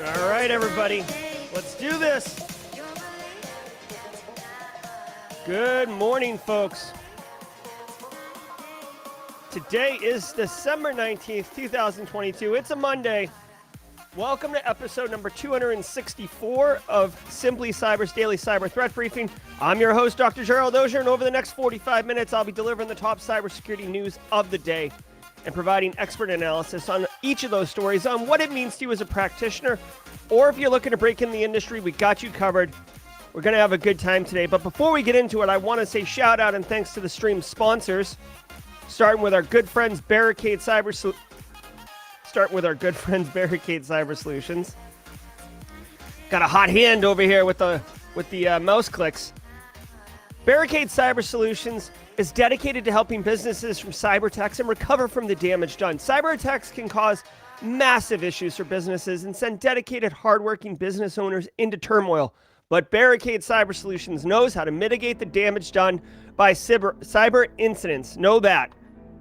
All right, everybody, let's do this. Good morning, folks. Today is December 19th, 2022. It's a Monday. Welcome to episode number 264 of Simply Cyber's Daily Cyber Threat Briefing. I'm your host, Dr. Gerald Auger, and over the next 45 minutes, I'll be delivering the top cybersecurity news of the day and providing expert analysis on each of those stories on what it means to you as a practitioner, or if you're looking to break in the industry, we got you covered. We're going to have a good time today. But before we get into it, I want to say shout out and thanks to the stream sponsors, starting with our good friends Barricade Cyber Solutions. Got a hot hand over here with the mouse clicks. Barricade Cyber Solutions is dedicated to helping businesses from cyber attacks and recover from the damage done. Cyber attacks can cause massive issues for businesses and send dedicated, hardworking business owners into turmoil. But Barricade Cyber Solutions knows how to mitigate the damage done by cyber incidents. Know that.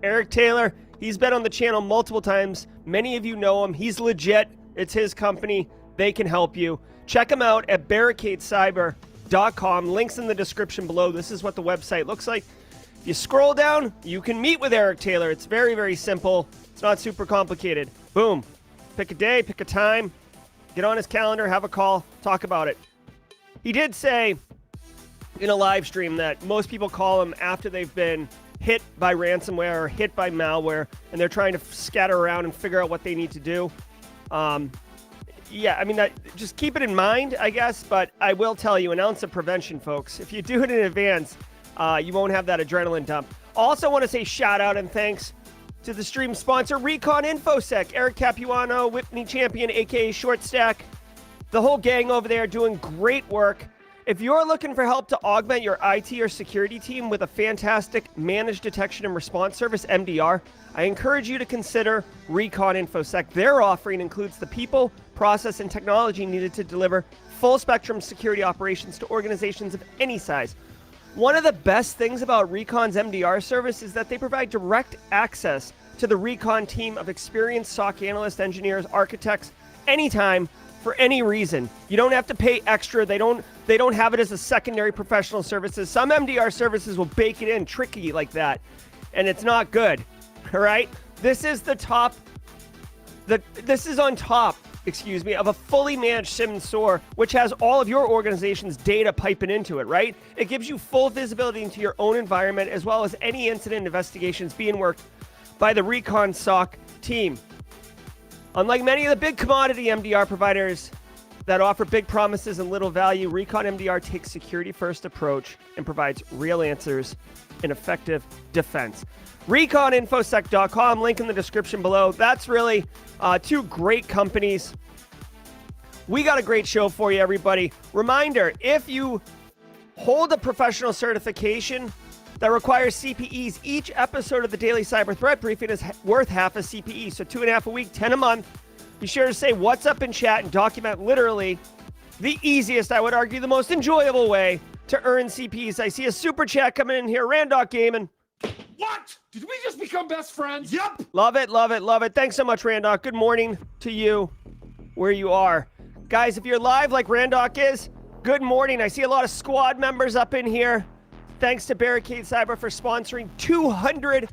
Eric Taylor, he's been on the channel multiple times. Many of you know him. He's legit. It's his company. They can help you. Check him out at barricadecyber.com. Links in the description below. This is what the website looks like. If you scroll down, you can meet with Eric Taylor. It's very, very simple. It's not super complicated. Boom. Pick a day, pick a time, get on his calendar, have a call, talk about it. He did say in a live stream that most people call him after they've been hit by ransomware or hit by malware, and they're trying to scatter around and figure out what they need to do. Just keep it in mind, I guess, but I will tell you, an ounce of prevention, folks. If you do it in advance, you won't have that adrenaline dump. Also want to say shout out and thanks to the stream sponsor, Recon InfoSec, Eric Capuano, Whitney Champion, aka Short Stack, the whole gang over there doing great work. If you're looking for help to augment your IT or security team with a fantastic managed detection and response service, MDR, I encourage you to consider Recon InfoSec. Their offering includes the people, process, and technology needed to deliver full spectrum security operations to organizations of any size. One of the best things about Recon's MDR service is that they provide direct access to the Recon team of experienced SOC analysts, engineers, architects, anytime, for any reason. You don't have to pay extra. They don't have it as a secondary professional services. Some MDR services will bake it in tricky like that, and it's not good. All right? This is on top of a fully managed SIEM and SOAR, which has all of your organization's data piping into it, right? It gives you full visibility into your own environment, as well as any incident investigations being worked by the Recon SOC team. Unlike many of the big commodity MDR providers that offer big promises and little value, Recon MDR takes security-first approach and provides real answers and effective defense. ReconInfoSec.com, link in the description below. That's really two great companies. We got a great show for you, everybody. Reminder, if you hold a professional certification that requires CPEs, each episode of the Daily Cyber Threat Briefing is worth half a CPE. So 2.5 a week, 10 a month. Be sure to say what's up in chat and document literally the easiest, I would argue, the most enjoyable way to earn CPEs. I see a super chat coming in here. Randoc Gaming. What? Did we just become best friends? Yep. Love it, love it, love it. Thanks so much, Randoc. Good morning to you where you are. Guys, if you're live like Randoc is, Good morning. I see a lot of squad members up in here. Thanks to Barricade Cyber for sponsoring 200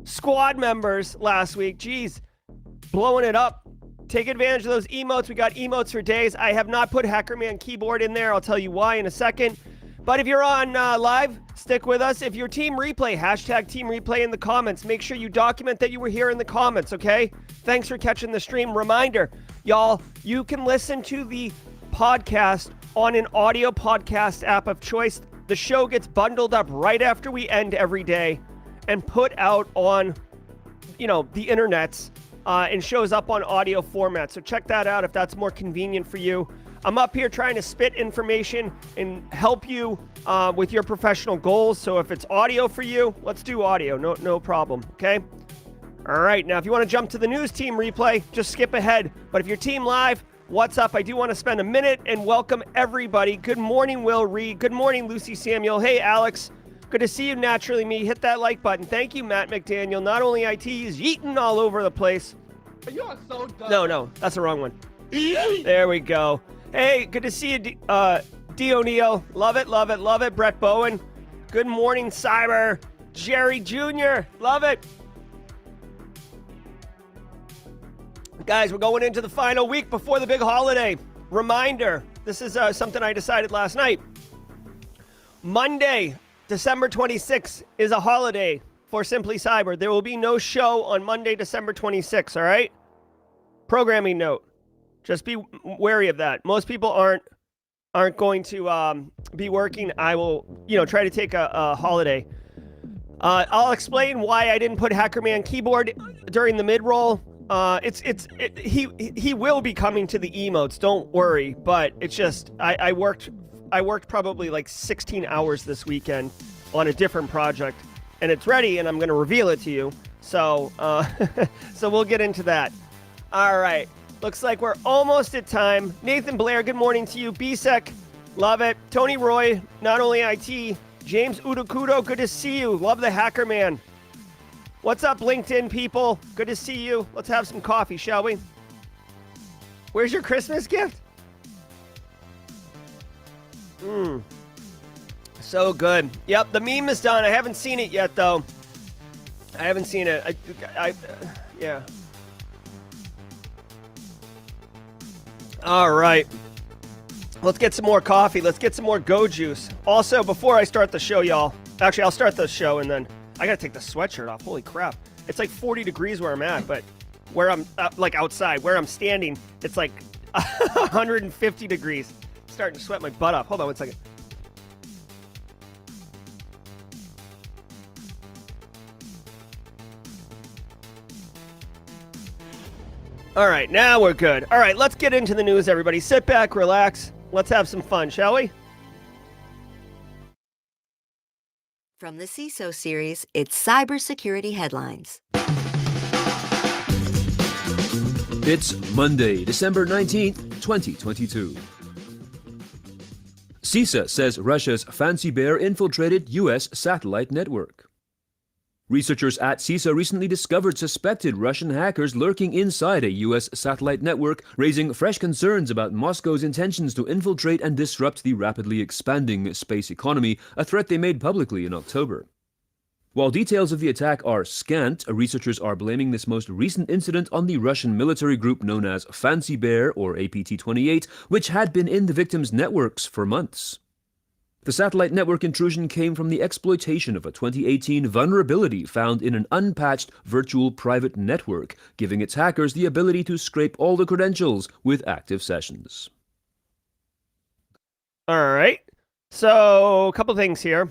squad members last week. Jeez, blowing it up. Take advantage of those emotes. We got emotes for days. I have not put Hackerman keyboard in there. I'll tell you why in a second. But if you're on live, stick with us. If you're Team Replay, hashtag Team Replay in the comments. Make sure you document that you were here in the comments, okay? Thanks for catching the stream. Reminder, y'all, you can listen to the podcast on an audio podcast app of choice. The show gets bundled up right after we end every day and put out on, the internets and shows up on audio format. So check that out if that's more convenient for you. I'm up here trying to spit information and help you with your professional goals. So if it's audio for you, let's do audio. No problem, okay? All right, now if you want to jump to the news Team Replay, just skip ahead. But if you're Team Live, what's up? I do want to spend a minute and welcome everybody. Good morning, Will Reed. Good morning, Lucy Samuel. Hey, Alex. Good to see you, Naturally Me. Hit that like button. Thank you, Matt McDaniel. Not only IT, he's yeeting all over the place. You are so dumb. No, that's the wrong one. There we go. Hey, good to see you, D. O'Neill. Love it. Brett Bowen. Good morning, Cyber. Jerry Jr. Love it. Guys, we're going into the final week before the big holiday. Reminder, this is something I decided last night. Monday, December 26th is a holiday for Simply Cyber. There will be no show on Monday, December 26th, all right? Programming note. Just be wary of that. Most people aren't going to be working. I will, try to take a holiday. I'll explain why I didn't put Hackerman keyboard during the mid-roll. He will be coming to the emotes. Don't worry. But it's just I worked probably like 16 hours this weekend on a different project, and it's ready, and I'm going to reveal it to you. So so we'll get into that. All right. Looks like we're almost at time. Nathan Blair, good morning to you. BSEC, love it. Tony Roy, not only IT. James Udakudo, good to see you. Love the Hacker Man. What's up, LinkedIn people? Good to see you. Let's have some coffee, shall we? Where's your Christmas gift? So good. Yep, the meme is done. I haven't seen it yet, though. I haven't seen it. Yeah. All right. Let's get some more coffee. Let's get some more Go Juice. Also, before I start the show, y'all. Actually, I'll start the show and then I got to take the sweatshirt off. Holy crap. It's like 40 degrees where I'm at, but where I'm like outside, where I'm standing, it's like 150 degrees. Starting to sweat my butt off. Hold on one second. All right, now we're good. All right, let's get into the news, everybody. Sit back, relax. Let's have some fun, shall we? From the CISO series, it's Cybersecurity Headlines. It's Monday, December 19th, 2022. CISA says Russia's Fancy Bear infiltrated U.S. satellite network. Researchers at CISA recently discovered suspected Russian hackers lurking inside a U.S. satellite network, raising fresh concerns about Moscow's intentions to infiltrate and disrupt the rapidly expanding space economy, a threat they made publicly in October. While details of the attack are scant, researchers are blaming this most recent incident on the Russian military group known as Fancy Bear, or APT-28, which had been in the victims' networks for months. The satellite network intrusion came from the exploitation of a 2018 vulnerability found in an unpatched virtual private network, giving its hackers the ability to scrape all the credentials with active sessions. All right. So, a couple things here.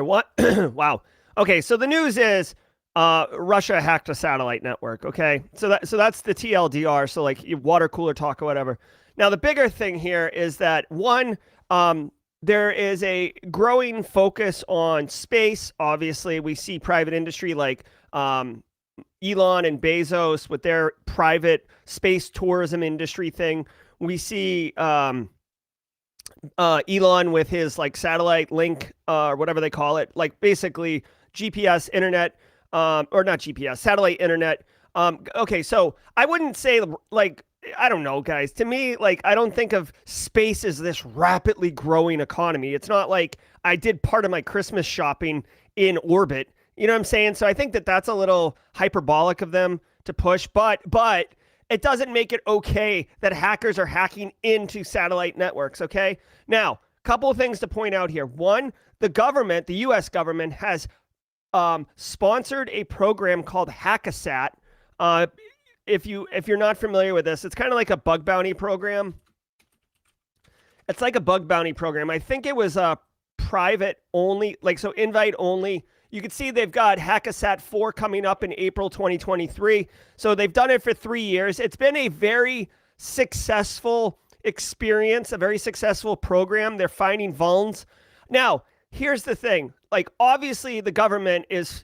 What? Wow. Okay, so the news is Russia hacked a satellite network, okay? So that's the TLDR, so like water cooler talk or whatever. Now, the bigger thing here is that, one, there is a growing focus on space. Obviously, we see private industry like Elon and Bezos with their private space tourism industry thing. We see Elon with his like satellite link or whatever they call it, like basically GPS internet, or not GPS, satellite internet. Okay, so I wouldn't say like I don't know, guys. To me, like, I don't think of space as this rapidly growing economy. It's not like I did part of my Christmas shopping in orbit. You know what I'm saying? So I think that that's a little hyperbolic of them to push, but it doesn't make it okay that hackers are hacking into satellite networks, okay? Now, a couple of things to point out here. One, the government, the US government has sponsored a program called Hackasat. If you're not familiar with this, it's kind of like a bug bounty program. It's like a bug bounty program. I think it was a private only, like, so invite only. You can see they've got Hackasat 4 coming up in April 2023. So they've done it for 3 years. It's been a very successful experience, a very successful program. They're finding vulns. Now, here's the thing. Like, obviously, the government is,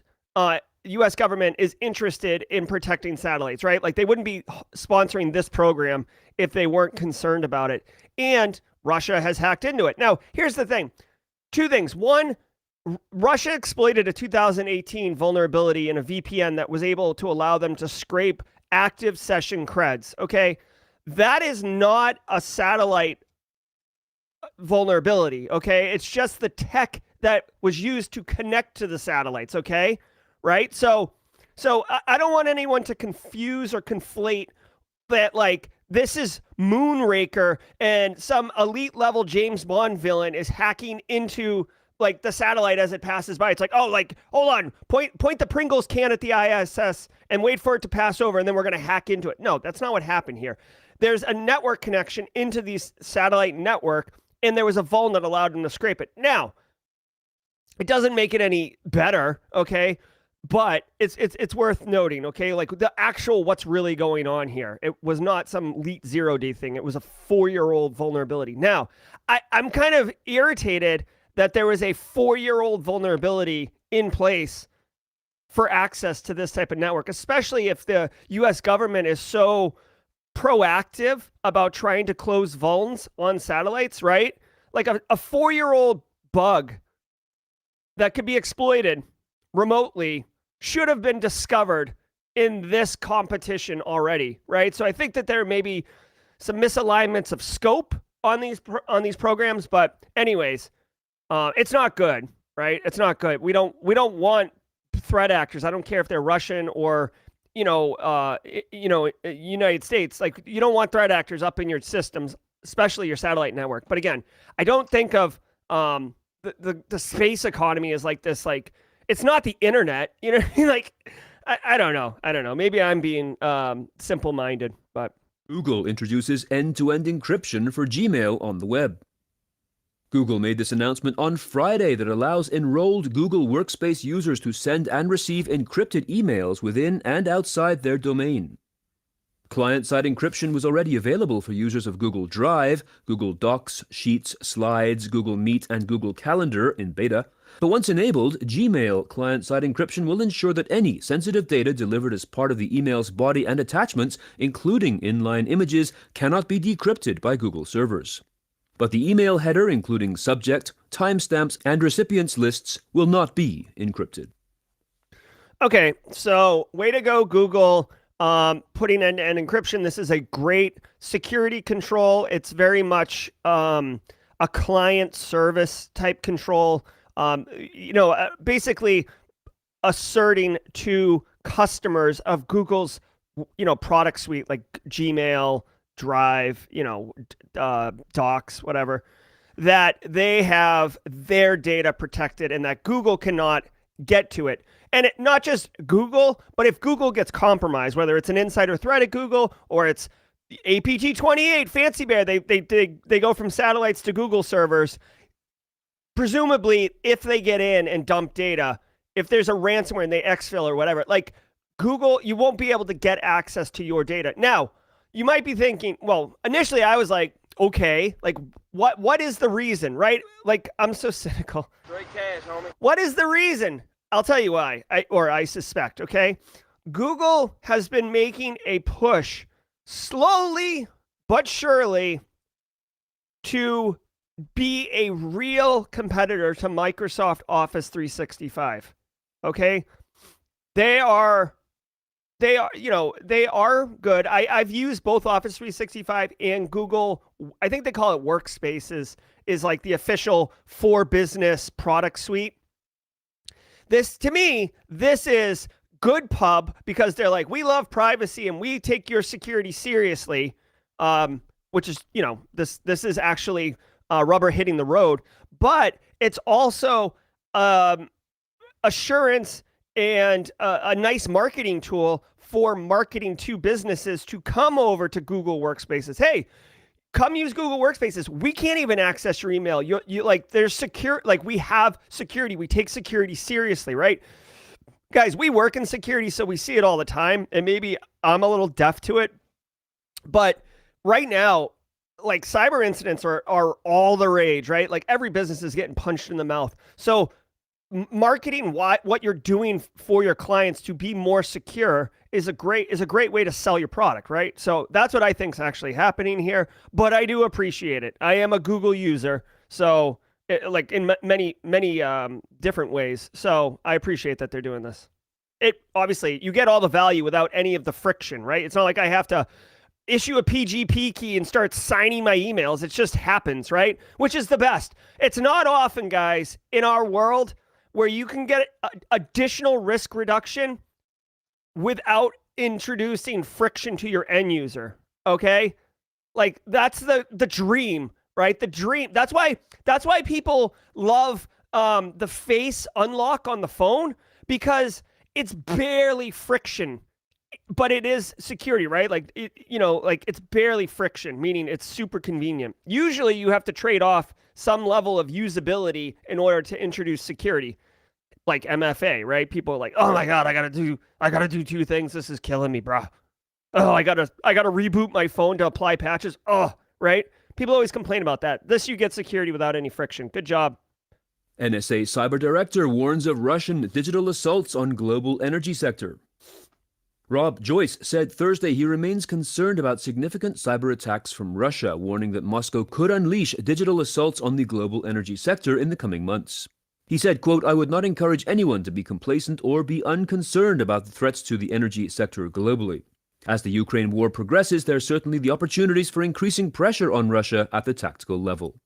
U.S. government is interested in protecting satellites, right? Like, they wouldn't be sponsoring this program if they weren't concerned about it. And Russia has hacked into it. Now, here's the thing. Two things. One, Russia exploited a 2018 vulnerability in a VPN that was able to allow them to scrape active session creds. Okay. That is not a satellite vulnerability. Okay. It's just the tech that was used to connect to the satellites. Okay. Right. So I don't want anyone to confuse or conflate that, like, this is Moonraker and some elite level James Bond villain is hacking into, like, the satellite as it passes by. It's like, oh, like, hold on, point the Pringles can at the ISS and wait for it to pass over, and then we're going to hack into it. No, that's not what happened here. There's a network connection into the satellite network, and there was a vuln that allowed them to scrape it. Now, it doesn't make it any better, okay? But it's worth noting, okay? Like, the actual what's really going on here. It was not some elite 0-day thing. It was a 4-year-old vulnerability. Now, I'm kind of irritated that there was a 4-year-old vulnerability in place for access to this type of network, especially if the US government is so proactive about trying to close vulns on satellites, right? Like, a 4-year-old bug that could be exploited remotely should have been discovered in this competition already, right? So I think that there may be some misalignments of scope on these programs, but anyways, it's not good, right? It's not good. We don't want threat actors. I don't care if they're Russian or United States. Like, you don't want threat actors up in your systems, especially your satellite network. But again, I don't think of the space economy as like this, like, it's not the internet, you know. Like, I don't know. Maybe I'm being simple-minded, but Google introduces end-to-end encryption for Gmail on the web. Google made this announcement on Friday that allows enrolled Google Workspace users to send and receive encrypted emails within and outside their domain. Client-side encryption was already available for users of Google Drive, Google Docs, Sheets, Slides, Google Meet, and Google Calendar in beta. But once enabled, Gmail client-side encryption will ensure that any sensitive data delivered as part of the email's body and attachments, including inline images, cannot be decrypted by Google servers. But the email header, including subject, timestamps, and recipients lists, will not be encrypted. Okay, so way to go, Google. Putting end-to-end encryption. This is a great security control. It's very much a client service type control. Basically asserting to customers of Google's, product suite, like Gmail, Drive, Docs, whatever, that they have their data protected and that Google cannot get to it. And not just Google, but if Google gets compromised, whether it's an insider threat at Google or it's APT28, Fancy Bear, they go from satellites to Google servers. Presumably, if they get in and dump data, if there's a ransomware and they exfil or whatever, like Google, you won't be able to get access to your data. Now, you might be thinking, well, initially I was like, okay, like what is the reason, right? Like, I'm so cynical. Great cash, homie. What is the reason? I'll tell you why, I suspect, okay? Google has been making a push slowly but surely to be a real competitor to Microsoft Office 365, okay? They are they are, they are good. I've used both Office 365 and Google. I think they call it Workspaces, is like the official for business product suite. To me, this is good pub because they're like, we love privacy and we take your security seriously. Which is, this is actually rubber hitting the road, but it's also assurance and a nice marketing tool for marketing to businesses to come over to Google Workspaces. Hey, come use Google Workspaces. We can't even access your email. You like, there's secure, like we have security. We take security seriously, right? Guys, we work in security, so we see it all the time. And maybe I'm a little deaf to it, but right now, like cyber incidents are all the rage, right? Like every business is getting punched in the mouth. So marketing what you're doing for your clients to be more secure is a great way to sell your product, right? So that's what I think is actually happening here, but I do appreciate it. I am a Google user, so like in many different ways. So I appreciate that they're doing this. It obviously, you get all the value without any of the friction, right? It's not like I have to issue a PGP key and start signing my emails. It just happens, right? Which is the best. It's not often, guys, in our world where you can get additional risk reduction without introducing friction to your end user, okay? Like that's the dream, right? The dream. That's why people love the face unlock on the phone, because it's barely friction, but it is security, right? Like, like it's barely friction, meaning it's super convenient. Usually you have to trade off some level of usability in order to introduce security, like MFA, right? People are like, oh my God, I gotta do two things. This is killing me, bro. Oh, I gotta reboot my phone to apply patches. Oh, right? People always complain about that. This, you get security without any friction. Good job. NSA cyber director warns of Russian digital assaults on global energy sector. Rob Joyce said Thursday he remains concerned about significant cyber attacks from Russia, warning that Moscow could unleash digital assaults on the global energy sector in the coming months. He said, quote, I would not encourage anyone to be complacent or be unconcerned about the threats to the energy sector globally. As the Ukraine war progresses, there are certainly the opportunities for increasing pressure on Russia at the tactical level.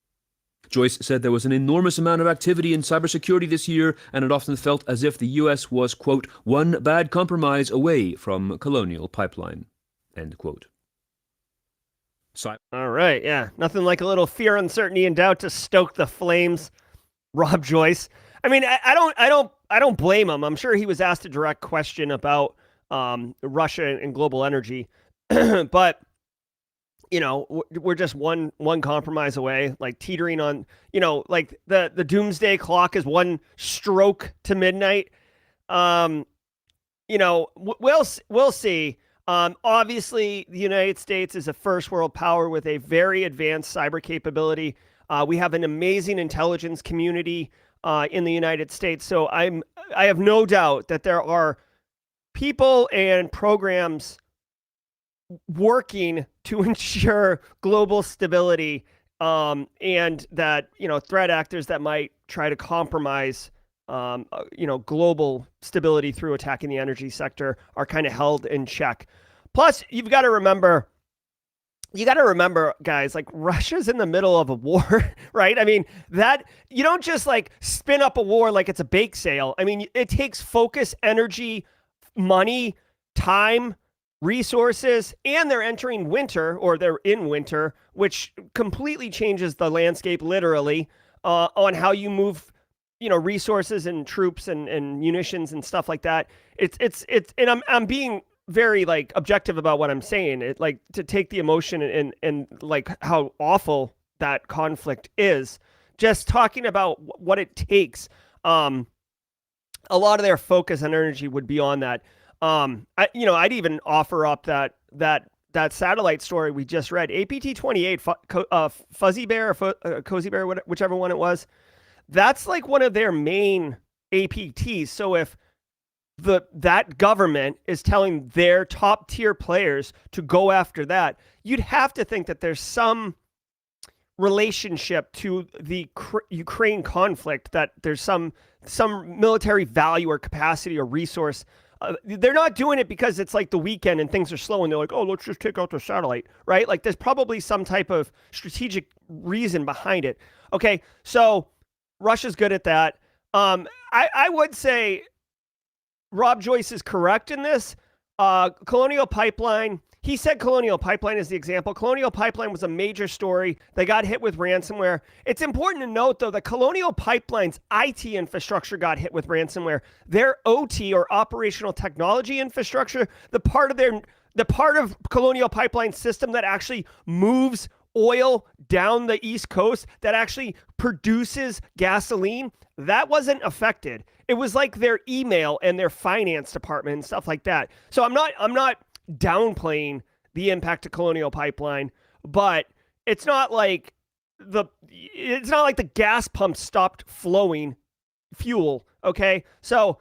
Joyce said there was an enormous amount of activity in cybersecurity this year, and it often felt as if the U.S. was, quote, one bad compromise away from colonial pipeline, end quote. All right, yeah. Nothing like a little fear, uncertainty, and doubt to stoke the flames. Rob Joyce. I mean, I don't blame him. I'm sure he was asked a direct question about Russia and global energy, but we're just one compromise away, like teetering on, like the doomsday clock is one stroke to midnight. We'll see. Obviously, the United States is a first world power with a very advanced cyber capability. We have an amazing intelligence community in the United States. So I have no doubt that there are people and programs working to ensure global stability, and that, threat actors that might try to compromise, global stability through attacking the energy sector are kind of held in check. Plus, you got to remember, guys, like Russia's in the middle of a war, right? I mean, that you don't just like spin up a war like it's a bake sale. I mean, it takes focus, energy, money, time, resources, and they're entering winter, or they're in winter, which completely changes the landscape literally on how you move, resources and troops and munitions and stuff like that. It's and I'm being very like objective about what I'm saying. It like to take the emotion and like how awful that conflict is. Just talking about what it takes. A lot of their focus and energy would be on that. I'd even offer up that satellite story we just read, APT-28, Fuzzy Bear or Cozy Bear, whichever one it was. That's like one of their main APTs. So if that government is telling their top tier players to go after that, you'd have to think that there's some relationship to the Ukraine conflict, that there's some military value or capacity or resource they're not doing it because it's like the weekend and things are slow and they're like, oh, let's just take out the satellite, right? Like there's probably some type of strategic reason behind it. Okay, so Russia's good at that. I would say Rob Joyce is correct in this. Colonial Pipeline, he said Colonial Pipeline is the example. Colonial Pipeline was a major story. They got hit with ransomware. It's important to note, though, that Colonial Pipeline's IT infrastructure got hit with ransomware. Their OT, or operational technology infrastructure, the part of Colonial Pipeline's system that actually moves oil down the East Coast, that actually produces gasoline, that wasn't affected. It was like their email and their finance department and stuff like that. So I'm not downplaying the impact of Colonial Pipeline, but it's not like the gas pump stopped flowing fuel. Okay, so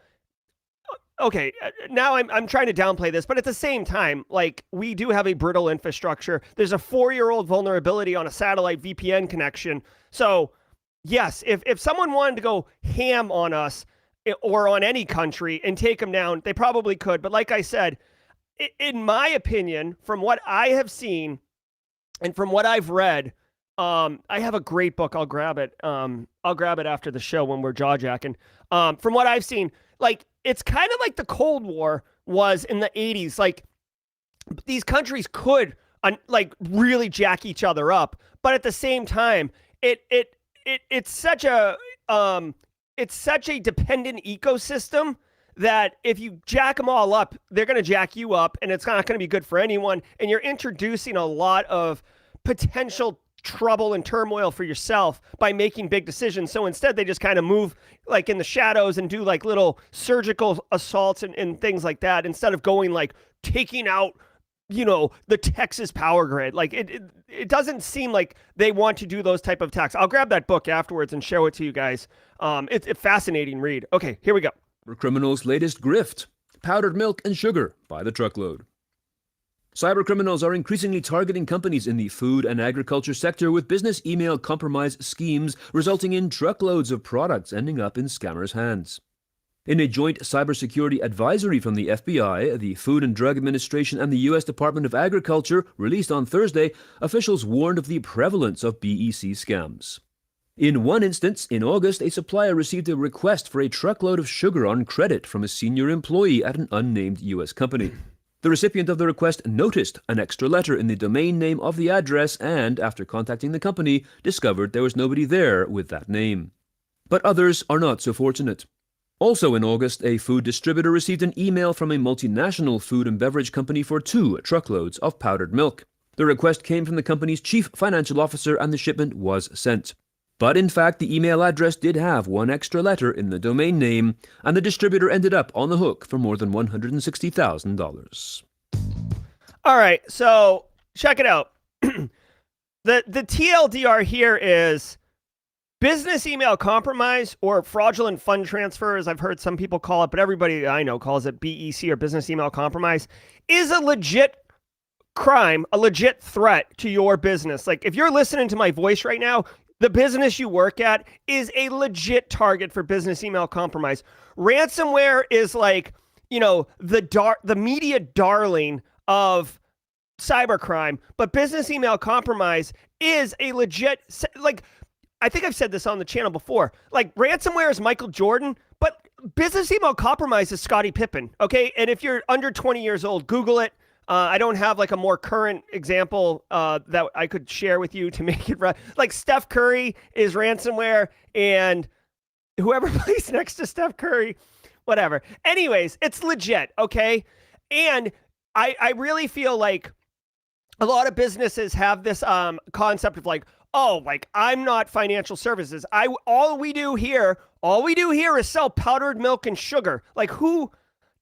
okay, now I'm trying to downplay this, but at the same time, like, we do have a brittle infrastructure. There's a 4-year-old vulnerability on a satellite VPN connection. So yes, if someone wanted to go ham on us or on any country and take them down, they probably could. But like I said, in my opinion, from what I have seen and from what I've read, I have a great book. I'll grab it. I'll grab it after the show when we're jaw-jacking. From what I've seen, like, it's kind of like the Cold War was in the 80s. Like, these countries could like really jack each other up, but at the same time, it's such a dependent ecosystem that if you jack them all up, they're going to jack you up, and it's not going to be good for anyone. And you're introducing a lot of potential trouble and turmoil for yourself by making big decisions. So instead, they just kind of move like in the shadows and do like little surgical assaults and things like that, instead of going like taking out, the Texas power grid. Like it doesn't seem like they want to do those type of attacks. I'll grab that book afterwards and show it to you guys. It's a fascinating read. Okay, here we go. Criminals' latest grift: powdered milk and sugar by the truckload. Cybercriminals are increasingly targeting companies in the food and agriculture sector with business email compromise schemes, resulting in truckloads of products ending up in scammers' hands. In a joint cybersecurity advisory from the FBI, the Food and Drug Administration, and the U.S. Department of Agriculture, released on Thursday, officials warned of the prevalence of BEC scams. In one instance, in August, a supplier received a request for a truckload of sugar on credit from a senior employee at an unnamed U.S. company. The recipient of the request noticed an extra letter in the domain name of the address and, after contacting the company, discovered there was nobody there with that name. But others are not so fortunate. Also in August, a food distributor received an email from a multinational food and beverage company for 2 truckloads of powdered milk. The request came from the company's chief financial officer and the shipment was sent. But in fact, the email address did have 1 extra letter in the domain name, and the distributor ended up on the hook for more than $160,000. All right, so check it out. The TLDR here is business email compromise, or fraudulent fund transfer, as I've heard some people call it, but everybody I know calls it BEC, or business email compromise, is a legit crime, a legit threat to your business. Like, if you're listening to my voice right now, the business you work at is a legit target for business email compromise. Ransomware is like, the media darling of cybercrime, but business email compromise is a legit, like, I think I've said this on the channel before, like, ransomware is Michael Jordan, but business email compromise is Scottie Pippen, okay? And if you're under 20 years old, Google it. I don't have like a more current example that I could share with you to make it right. Like, Steph Curry is ransomware, and whoever plays next to Steph Curry, whatever. Anyways, it's legit, okay? And I really feel like a lot of businesses have this concept of like, oh, like, I'm not financial services. All we do here is sell powdered milk and sugar. Like,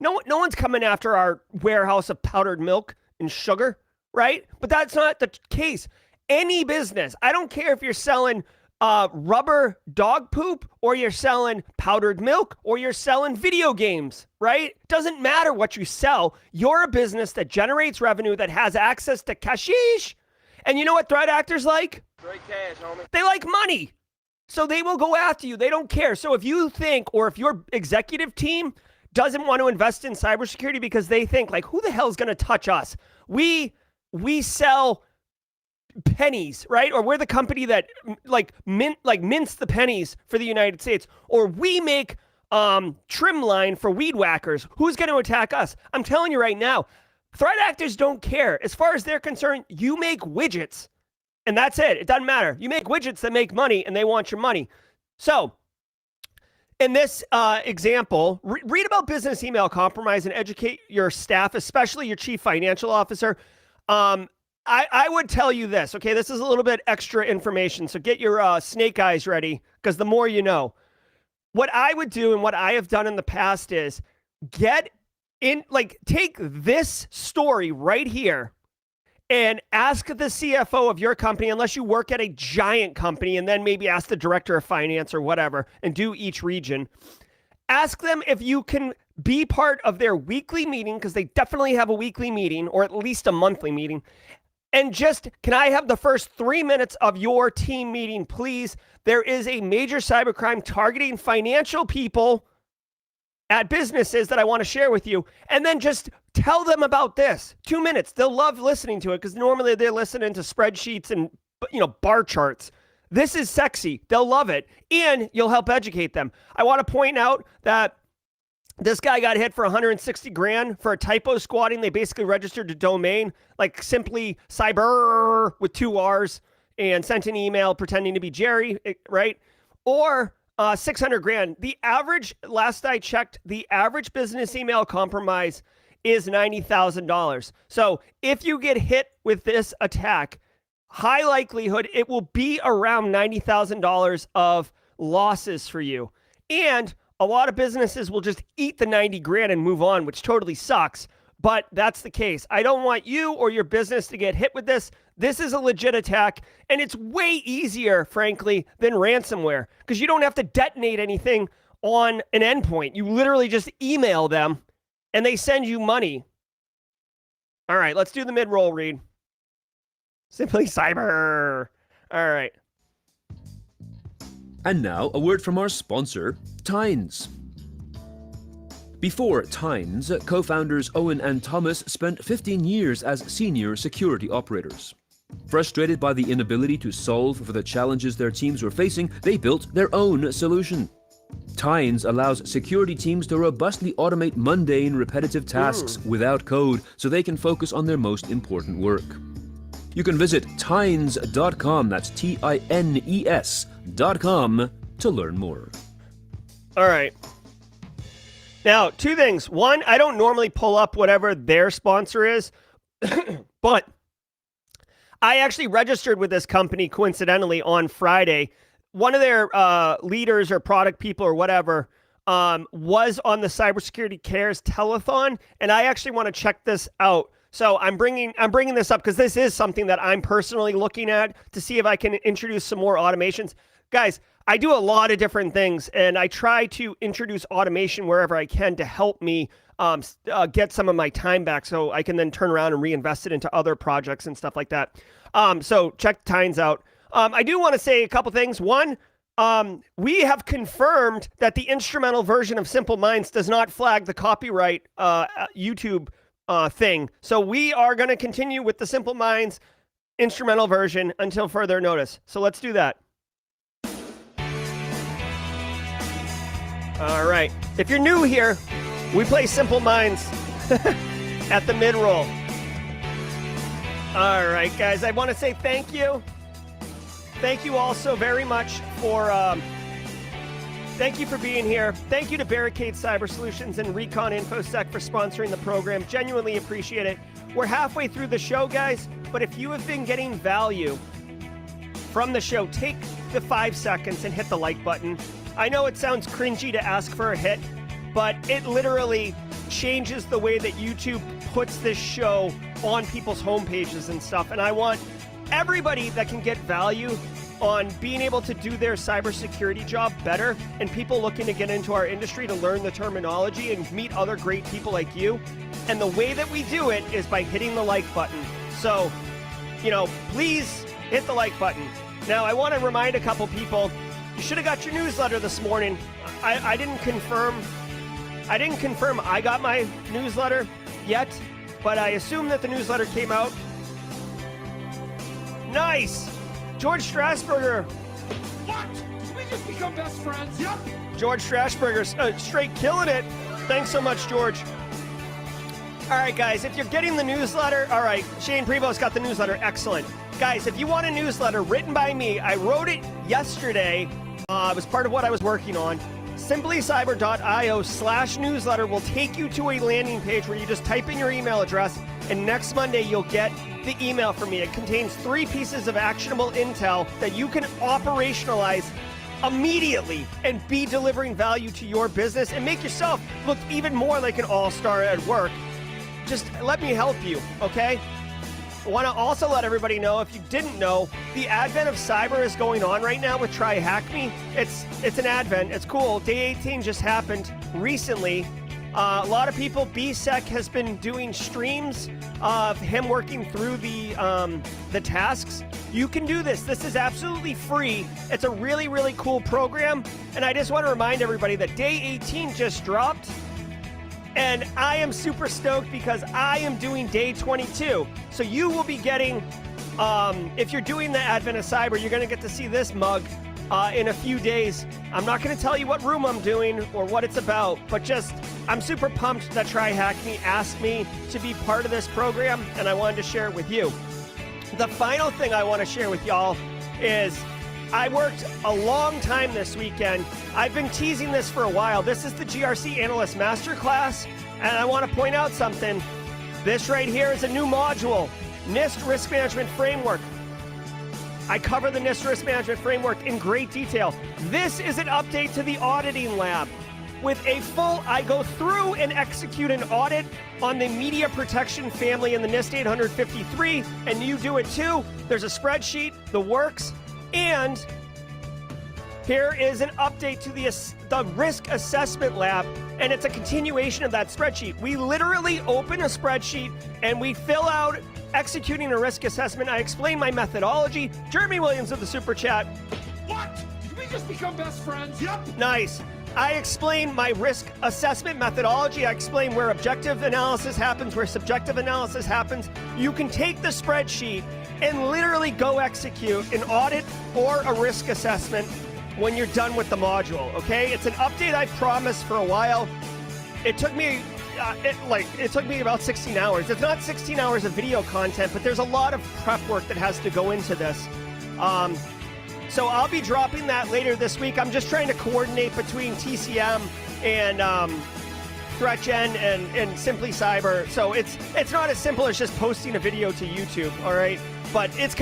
no one's coming after our warehouse of powdered milk and sugar, right? But that's not the case. Any business, I don't care if you're selling rubber dog poop, or you're selling powdered milk, or you're selling video games, right? Doesn't matter what you sell. You're a business that generates revenue, that has access to cashish. And you know what threat actors like? Straight cash, homie. They like money. So they will go after you. They don't care. So if you think, or if your executive team doesn't want to invest in cybersecurity because they think, like, who the hell is going to touch us? We sell pennies, right? Or we're the company that mints the pennies for the United States. Or we make trim line for weed whackers. Who's going to attack us? I'm telling you right now, threat actors don't care. As far as they're concerned, you make widgets. And that's it. It doesn't matter. You make widgets that make money, and they want your money. So, in this example, read about business email compromise and educate your staff, especially your chief financial officer. I would tell you this, okay? This is a little bit extra information, so get your snake eyes ready, because the more you know. What I would do and what I have done in the past is take this story right here and ask the CFO of your company, unless you work at a giant company, and then maybe ask the director of finance or whatever, and do each region. Ask them if you can be part of their weekly meeting, because they definitely have a weekly meeting, or at least a monthly meeting. And just, can I have the first 3 minutes of your team meeting, please? There is a major cybercrime targeting financial people at businesses that I want to share with you. And then just tell them about this. 2 minutes. They'll love listening to it, because normally they're listening to spreadsheets and, bar charts. This is sexy. They'll love it. And you'll help educate them. I want to point out that this guy got hit for 160 grand for a typo squatting. They basically registered a domain, like simply cyber with 2 R's, and sent an email pretending to be Jerry, right? Or 600 grand. The average, last I checked, the average business email compromise is $90,000. So if you get hit with this attack, high likelihood it will be around $90,000 of losses for you. And a lot of businesses will just eat the 90 grand and move on, which totally sucks, but that's the case. I don't want you or your business to get hit with this. This is a legit attack, and it's way easier, frankly, than ransomware, because you don't have to detonate anything on an endpoint. You literally just email them, and they send you money. All right, let's do the mid-roll read. Simply cyber. All right. And now, a word from our sponsor, 19's. Before 19's, co-founders Owen and Thomas spent 15 years as senior security operators. Frustrated by the inability to solve for the challenges their teams were facing, they built their own solution. 19's allows security teams to robustly automate mundane, repetitive tasks without code, so they can focus on their most important work. You can visit tines.com, that's TINES.com, to learn more. All right. Now, 2 things. One, I don't normally pull up whatever their sponsor is, but I actually registered with this company coincidentally on Friday. One of their leaders or product people or whatever was on the Cybersecurity Cares telethon, and I actually want to check this out. So I'm bringing this up because this is something that I'm personally looking at to see if I can introduce some more automations. Guys, I do a lot of different things, and I try to introduce automation wherever I can to help me get some of my time back, so I can then turn around and reinvest it into other projects and stuff like that. So check 19's out. I do want to say a couple things. One, we have confirmed that the instrumental version of Simple Minds does not flag the copyright YouTube thing. So we are going to continue with the Simple Minds instrumental version until further notice. So let's do that. All right. If you're new here, we play Simple Minds at the mid-roll. All right, guys. I want to say thank you. Thank you all so very much for... Thank you for being here. Thank you to Barricade Cyber Solutions and Recon InfoSec for sponsoring the program. Genuinely appreciate it. We're halfway through the show, guys, but if you have been getting value from the show, take the 5 seconds and hit the like button. I know it sounds cringy to ask for a hit, but it literally changes the way that YouTube puts this show on people's homepages and stuff. And I want everybody that can get value on being able to do their cybersecurity job better, and people looking to get into our industry to learn the terminology and meet other great people like you. And the way that we do it is by hitting the like button. So, please hit the like button. Now, I want to remind a couple people, you should have got your newsletter this morning. I didn't confirm I didn't confirm I got my newsletter yet, but I assume that the newsletter came out. Nice! George Strasburger. What? Did we just become best friends? Yep. George Strasburger, straight killing it. Thanks so much, George. All right, guys, if you're getting the newsletter, all right, Shane Prevost's got the newsletter. Excellent. Guys, if you want a newsletter written by me, I wrote it yesterday. It was part of what I was working on. simplycyber.io/newsletter will take you to a landing page where you just type in your email address, and next Monday you'll get the email from me. It contains 3 pieces of actionable intel that you can operationalize immediately and be delivering value to your business and make yourself look even more like an all-star at work. Just let me help you, okay? I want to also let everybody know, if you didn't know, the advent of cyber is going on right now with Try Hack Me. It's an advent. It's cool. Day 18 just happened recently. A lot of people, BSEC has been doing streams of him working through the tasks. You can do this. This is absolutely free. It's a really, really cool program. And I just want to remind everybody that day 18 just dropped. And I am super stoked because I am doing day 22. So you will be getting, if you're doing the Advent of Cyber, you're going to get to see this mug in a few days. I'm not going to tell you what room I'm doing or what it's about, but just, I'm super pumped that Try Hack Me asked me to be part of this program, and I wanted to share it with you. The final thing I want to share with y'all is I worked a long time this weekend. I've been teasing this for a while. This is the GRC Analyst Masterclass, and I want to point out something. This right here is a new module, NIST Risk Management Framework. I cover the NIST Risk Management Framework in great detail. This is an update to the auditing lab. With a full, I go through and execute an audit on the media protection family in the NIST 853, and you do it too. There's a spreadsheet, the works, and here is an update to the risk assessment lab, and it's a continuation of that spreadsheet. We literally open a spreadsheet and we fill out executing a risk assessment. I explain my methodology. Jeremy Williams with the super chat. What? Did we just become best friends? Yep. Nice. I explain my risk assessment methodology. I explain where objective analysis happens, where subjective analysis happens. You can take the spreadsheet and literally go execute an audit or a risk assessment when you're done with the module, okay? It's an update I promised for a while. It took me it took me about 16 hours. It's not 16 hours of video content, but there's a lot of prep work that has to go into this. So I'll be dropping that later this week. I'm just trying to coordinate between TCM and ThreatGen and Simply Cyber. So it's not as simple as just posting a video to YouTube, all right? But it's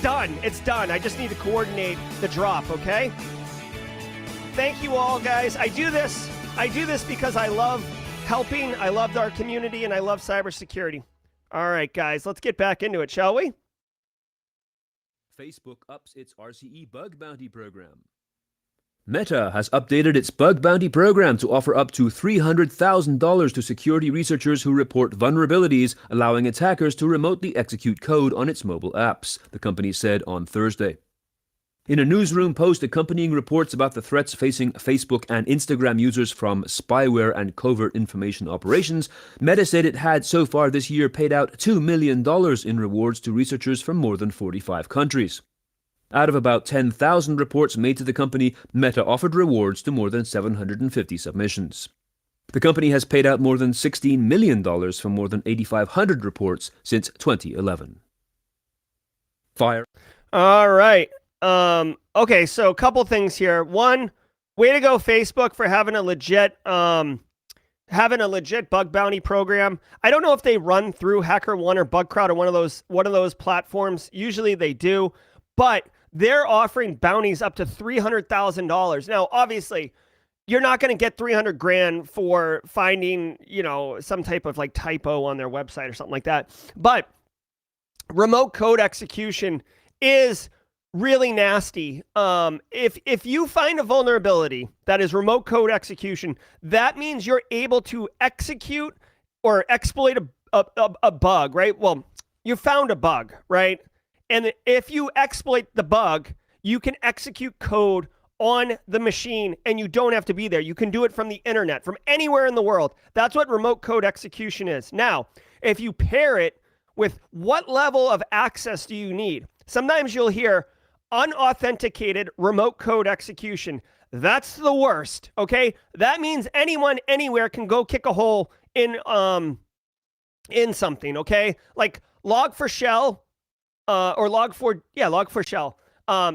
done. It's done. I just need to coordinate the drop, okay? Thank you all, guys. I do this because I love helping, I love our community, and I love cybersecurity. All right, guys, let's get back into it, shall we? Facebook ups its RCE bug bounty program. Meta has updated its bug bounty program to offer up to $300,000 to security researchers who report vulnerabilities, allowing attackers to remotely execute code on its mobile apps, the company said on Thursday. In a newsroom post accompanying reports about the threats facing Facebook and Instagram users from spyware and covert information operations, Meta said it had so far this year paid out $2 million in rewards to researchers from more than 45 countries. Out of about 10,000 reports made to the company, Meta offered rewards to more than 750 submissions. The company has paid out more than $16 million for more than 8,500 reports since 2011. Fire. All right. Okay, so a couple things here. One, way to go, Facebook, for having a legit bug bounty program. I don't know if they run through HackerOne or BugCrowd or one of those platforms. Usually they do, but they're offering bounties up to $300,000. Now, obviously, you're not going to get $300,000 for finding, some type of like typo on their website or something like that. But remote code execution is really nasty. If you find a vulnerability that is remote code execution, that means you're able to execute or exploit a bug, right? Well, you found a bug, right? And if you exploit the bug, you can execute code on the machine, and you don't have to be there. You can do it from the internet, from anywhere in the world. That's what remote code execution is. Now, if you pair it with what level of access do you need? Sometimes you'll hear unauthenticated remote code execution. That's the worst, okay? That means anyone, anywhere can go kick a hole in something, okay? Like log4shell, or log4shell.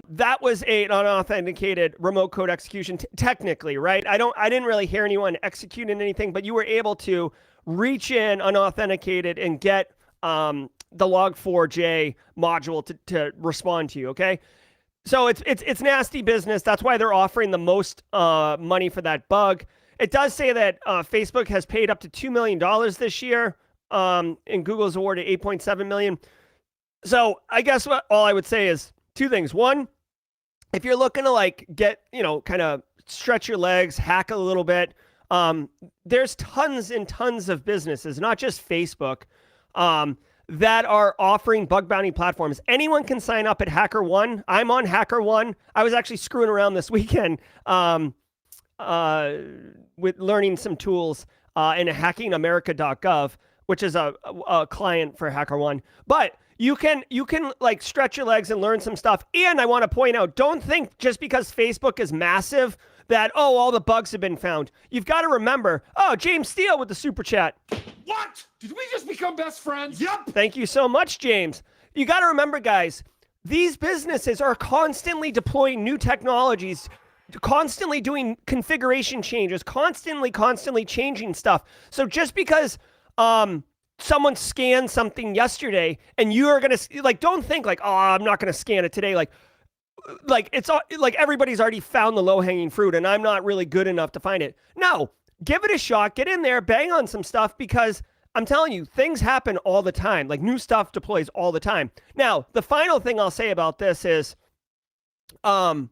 That was an unauthenticated remote code execution, technically, right? I didn't really hear anyone executing anything, but you were able to reach in unauthenticated and get the log4j module to respond to you, okay? So it's nasty business. That's why they're offering the most money for that bug. It does say that Facebook has paid up to $2 million this year, and Google's awarded $8.7 million. So I guess all I would say is two things. One, if you're looking to like get, kind of stretch your legs, hack a little bit, there's tons and tons of businesses, not just Facebook, that are offering bug bounty platforms. Anyone can sign up at HackerOne. I'm on HackerOne. I was actually screwing around this weekend with learning some tools in hackingamerica.gov, which is a client for HackerOne. But you can like stretch your legs and learn some stuff. And I want to point out, don't think just because Facebook is massive that, all the bugs have been found. You've got to remember, James Steele with the super chat. What? Did we just become best friends? Yep. Thank you so much, James. You got to remember, guys, these businesses are constantly deploying new technologies, constantly doing configuration changes, constantly changing stuff. So just because someone scanned something yesterday and you are going to like, don't think like, I'm not going to scan it today. Like it's like everybody's already found the low-hanging fruit and I'm not really good enough to find it. No, give it a shot, get in there, bang on some stuff, because I'm telling you, things happen all the time. Like new stuff deploys all the time. Now, the final thing I'll say about this is, and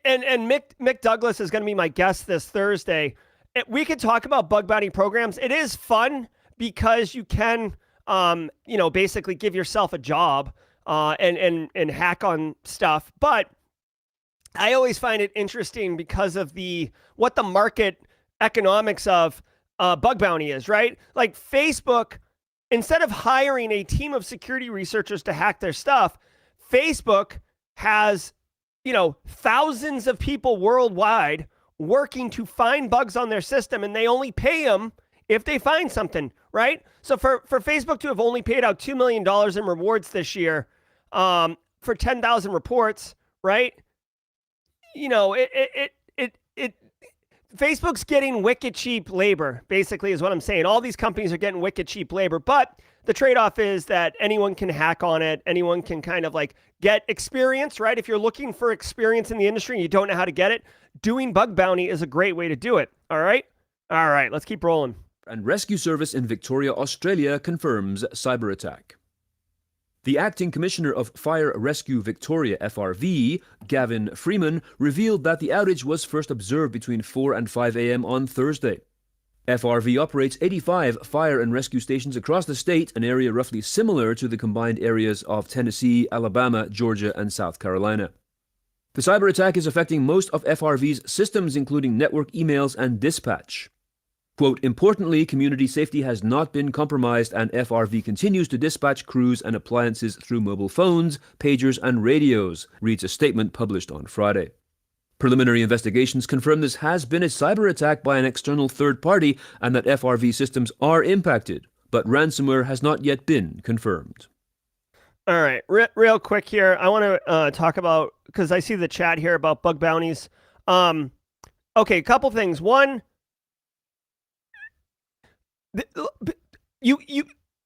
Mick Douglas is going to be my guest this Thursday. We could talk about bug bounty programs. It is fun because you can, basically give yourself a job and hack on stuff. But I always find it interesting because of what the market economics of bug bounty is, right? Like Facebook, instead of hiring a team of security researchers to hack their stuff, Facebook has, thousands of people worldwide working to find bugs on their system, and they only pay them if they find something, right? So for Facebook to have only paid out $2 million in rewards this year for 10,000 reports, right? Facebook's getting wicked cheap labor, basically, is what I'm saying. All these companies are getting wicked cheap labor, but the trade-off is that anyone can hack on it. Anyone can kind of like get experience, right? If you're looking for experience in the industry and you don't know how to get it, doing bug bounty is a great way to do it. All right, let's keep rolling. And rescue service in Victoria, Australia confirms cyber attack. The Acting Commissioner of Fire Rescue Victoria, FRV, Gavin Freeman, revealed that the outage was first observed between 4 and 5 a.m. on Thursday. FRV operates 85 fire and rescue stations across the state, an area roughly similar to the combined areas of Tennessee, Alabama, Georgia, and South Carolina. The cyber attack is affecting most of FRV's systems, including network emails and dispatch. Quote, importantly, community safety has not been compromised and FRV continues to dispatch crews and appliances through mobile phones, pagers, and radios, reads a statement published on Friday. Preliminary investigations confirm this has been a cyber attack by an external third party and that FRV systems are impacted, but ransomware has not yet been confirmed. All right, real quick here, I want to talk about, because I see the chat here about bug bounties. Okay, a couple things. One,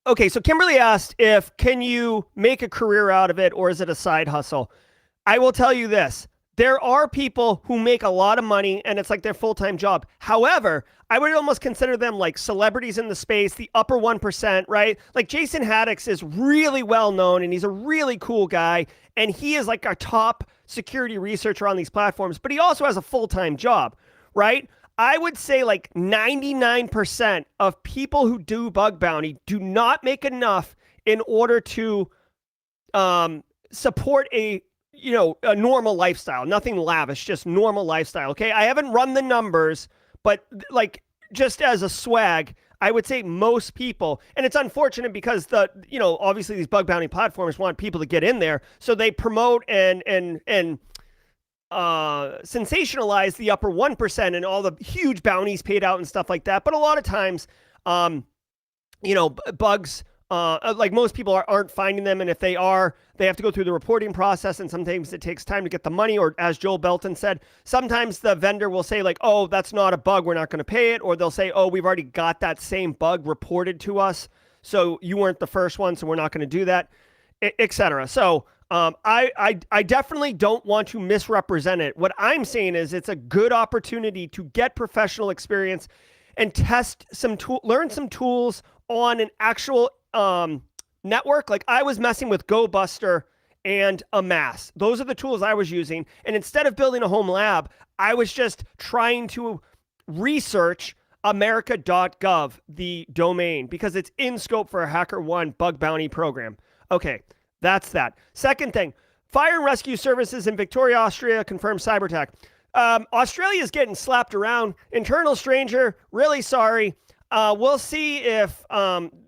okay, so Kimberly asked can you make a career out of it or is it a side hustle? I will tell you this. There are people who make a lot of money and it's like their full-time job. However, I would almost consider them like celebrities in the space, the upper 1%, right? Like Jason Haddix is really well known and he's a really cool guy. And he is like a top security researcher on these platforms, but he also has a full-time job, right? I would say like 99% of people who do bug bounty do not make enough in order to support a a normal lifestyle, nothing lavish, just normal lifestyle. Okay. I haven't run the numbers, but like just as a swag, I would say most people, and it's unfortunate because obviously these bug bounty platforms want people to get in there. So they promote and sensationalize the upper 1% and all the huge bounties paid out and stuff like that. But a lot of times, bugs, like most people aren't finding them. And if they are, they have to go through the reporting process. And sometimes it takes time to get the money. Or as Joel Belton said, sometimes the vendor will say like, oh, that's not a bug, we're not going to pay it. Or they'll say, oh, we've already got that same bug reported to us, so you weren't the first one, so we're not going to do that, etc. So I definitely don't want to misrepresent it. What I'm saying is it's a good opportunity to get professional experience and test learn some tools on an actual network. Like I was messing with GoBuster and Amass. Those are the tools I was using. And instead of building a home lab, I was just trying to research america.gov, the domain, because it's in scope for a HackerOne bug bounty program. Okay, that's that. Second thing, fire and rescue services in Victoria, Austria confirmed cyber attack. Australia is getting slapped around. Internal stranger, really sorry. We'll see if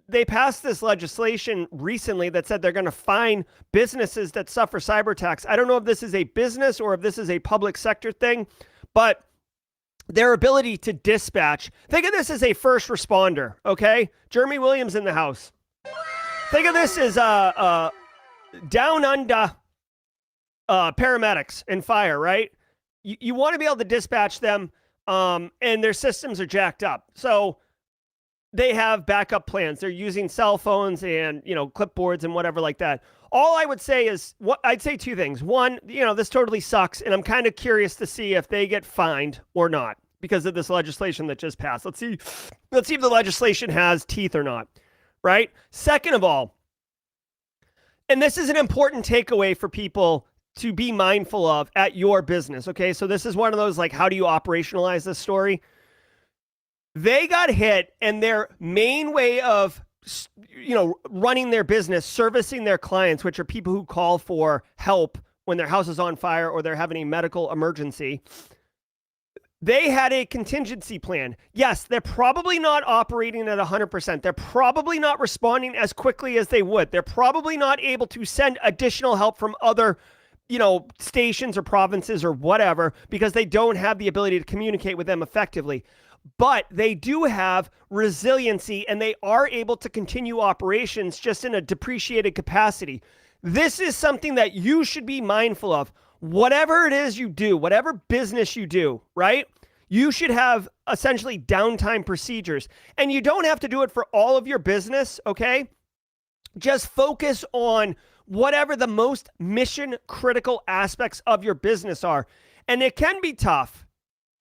they passed this legislation recently that said they're going to fine businesses that suffer cyber attacks. I don't know if this is a business or if this is a public sector thing, but their ability to dispatch, think of this as a first responder, okay? Jeremy Williams in the house. Think of this as down under paramedics and fire, right? You want to be able to dispatch them, and their systems are jacked up. So they have backup plans. They're using cell phones and, clipboards and whatever like that. All I would say is, I'd say two things. One, this totally sucks, and I'm kind of curious to see if they get fined or not because of this legislation that just passed. Let's see if the legislation has teeth or not, right? Second of all, and this is an important takeaway for people to be mindful of at your business, okay? So this is one of those, like, how do you operationalize this story? They got hit, and their main way of, running their business, servicing their clients, which are people who call for help when their house is on fire or they're having a medical emergency, they had a contingency plan. Yes, they're probably not operating at 100%. They're probably not responding as quickly as they would. They're probably not able to send additional help from other stations or provinces or whatever, because they don't have the ability to communicate with them effectively. But they do have resiliency, and they are able to continue operations just in a depreciated capacity. This is something that you should be mindful of. Whatever it is you do, whatever business you do, right? You should have essentially downtime procedures. And you don't have to do it for all of your business, okay? Just focus on whatever the most mission critical aspects of your business are. And it can be tough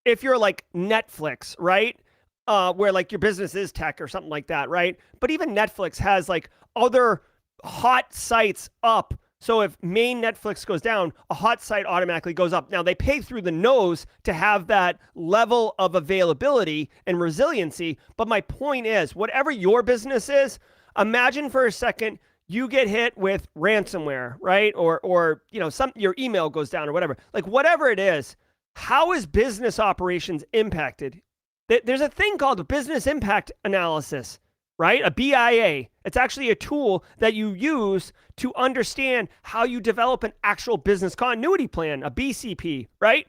if you're like Netflix, right? Where like your business is tech or something like that, right? But even Netflix has like other hot sites up. So if main Netflix goes down, a hot site automatically goes up. Now they pay through the nose to have that level of availability and resiliency. But my point is, whatever your business is, imagine for a second you get hit with ransomware, right? Or your email goes down or whatever. Like whatever it is, how is business operations impacted? There's a thing called a business impact analysis, right? A BIA. It's actually a tool that you use to understand how you develop an actual business continuity plan, a BCP, right?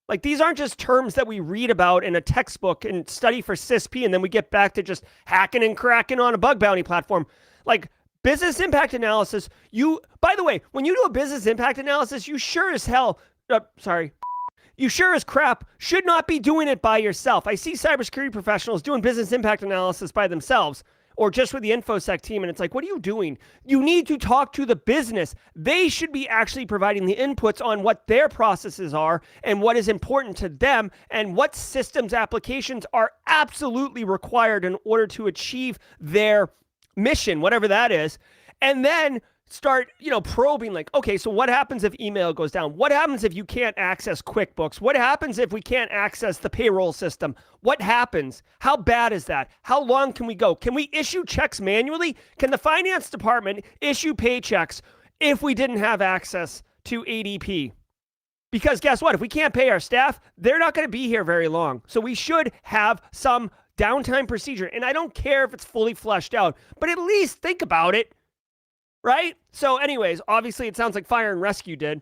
Like these aren't just terms that we read about in a textbook and study for CISP, and then we get back to just hacking and cracking on a bug bounty platform. Like business impact analysis, by the way, when you do a business impact analysis, you sure as crap should not be doing it by yourself. I see cybersecurity professionals doing business impact analysis by themselves or just with the InfoSec team, and it's like, what are you doing? You need to talk to the business. They should be actually providing the inputs on what their processes are and what is important to them and what systems applications are absolutely required in order to achieve their mission, whatever that is. And then start, probing like, okay, so what happens if email goes down? What happens if you can't access QuickBooks? What happens if we can't access the payroll system? What happens? How bad is that? How long can we go? Can we issue checks manually? Can the finance department issue paychecks if we didn't have access to ADP. Because guess what? If we can't pay our staff, they're not going to be here very long. So we should have some downtime procedure. And I don't care if it's fully fleshed out, but at least think about it, right? So anyways, obviously it sounds like Fire and Rescue did.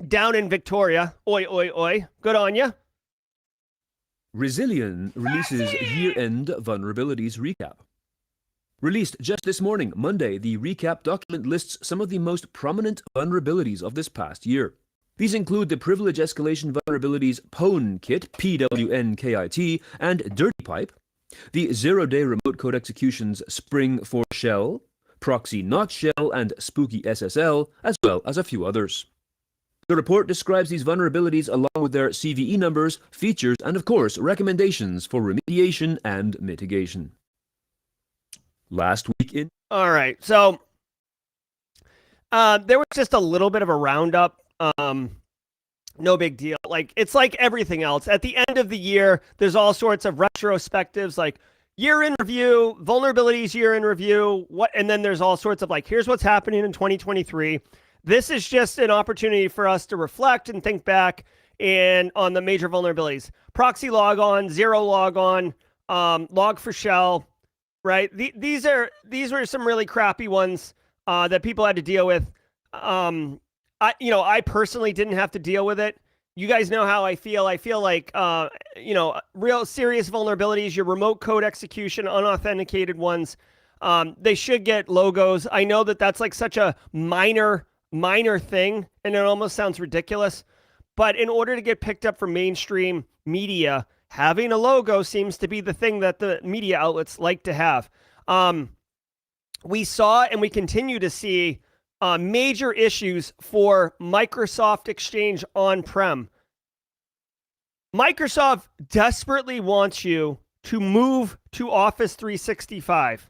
Down in Victoria. Oi, oi, oi. Good on ya. Resilient releases year-end vulnerabilities recap. Released just this morning, Monday, the recap document lists some of the most prominent vulnerabilities of this past year. These include the privilege escalation vulnerabilities PwnKit, PWNKIT, and Dirty Pipe, the zero-day remote code executions Spring for Shell, Proxy Not Shell, and Spooky SSL, as well as a few others. The report describes these vulnerabilities along with their CVE numbers, features, and of course, recommendations for remediation and mitigation. Last week in... All right, so there was just a little bit of a roundup. No big deal. Like, it's like everything else. At the end of the year, there's all sorts of retrospectives, like year in review, vulnerabilities year in review, and then there's all sorts of like, here's what's happening in 2023. This is just an opportunity for us to reflect and think back on the major vulnerabilities. Proxy logon, zero logon, log for shell, right? These were some really crappy ones that people had to deal with. I personally didn't have to deal with it. You guys know how I feel. I feel like, real serious vulnerabilities, your remote code execution, unauthenticated ones, they should get logos. I know that that's like such a minor thing, and it almost sounds ridiculous. But in order to get picked up for mainstream media, having a logo seems to be the thing that the media outlets like to have. We saw and we continue to see major issues for Microsoft Exchange on-prem. Microsoft desperately wants you to move to Office 365.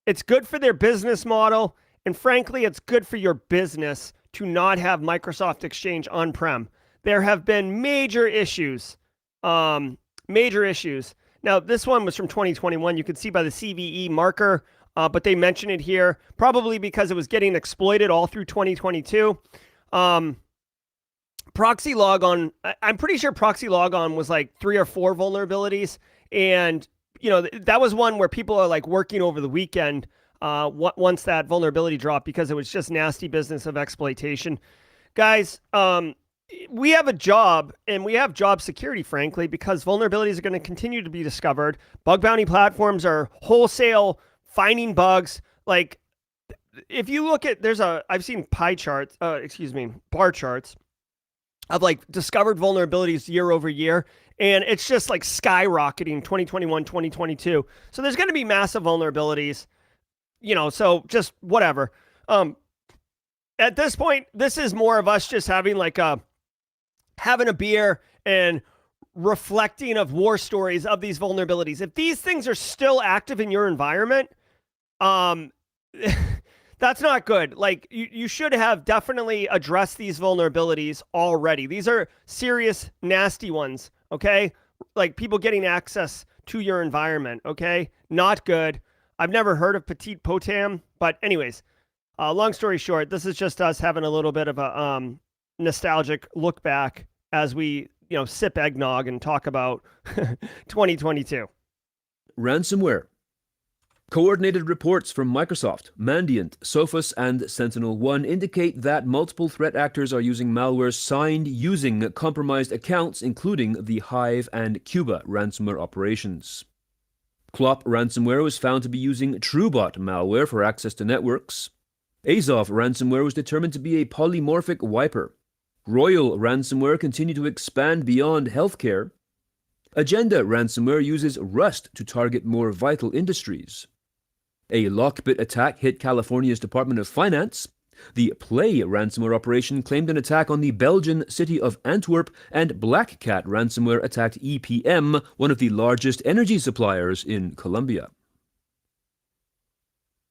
It's good for their business model, and frankly, it's good for your business to not have Microsoft Exchange on-prem. There have been major issues. Major issues. Now, this one was from 2021. You could see by the CVE marker, but they mention it here, probably because it was getting exploited all through 2022. Proxy logon, I'm pretty sure proxy logon was like 3 or 4 vulnerabilities. And, that was one where people are like working over the weekend once that vulnerability dropped, because it was just nasty business of exploitation. Guys, we have a job, and we have job security, frankly, because vulnerabilities are going to continue to be discovered. Bug bounty platforms are wholesale finding bugs. Like, if you look at, I've seen bar charts of like discovered vulnerabilities year over year, and it's just like skyrocketing 2021, 2022. So there's going to be massive vulnerabilities, so just whatever. At this point, this is more of us just having a beer and reflecting of war stories of these vulnerabilities. If these things are still active in your environment, that's not good. Like, you should have definitely addressed these vulnerabilities already. These are serious, nasty ones, okay? Like, people getting access to your environment, okay? Not good. I've never heard of Petit Potam, but anyways, long story short, this is just us having a little bit of a nostalgic look back as we, sip eggnog and talk about 2022. Ransomware. Coordinated reports from Microsoft, Mandiant, Sophos, and SentinelOne indicate that multiple threat actors are using malware signed using compromised accounts, including the Hive and Cuba ransomware operations. Clop ransomware was found to be using TrueBot malware for access to networks. Azov ransomware was determined to be a polymorphic wiper. Royal ransomware continued to expand beyond healthcare. Agenda ransomware uses Rust to target more vital industries. A Lockbit attack hit California's Department of Finance. The Play ransomware operation claimed an attack on the Belgian city of Antwerp, and Black Cat ransomware attacked EPM, one of the largest energy suppliers in Colombia.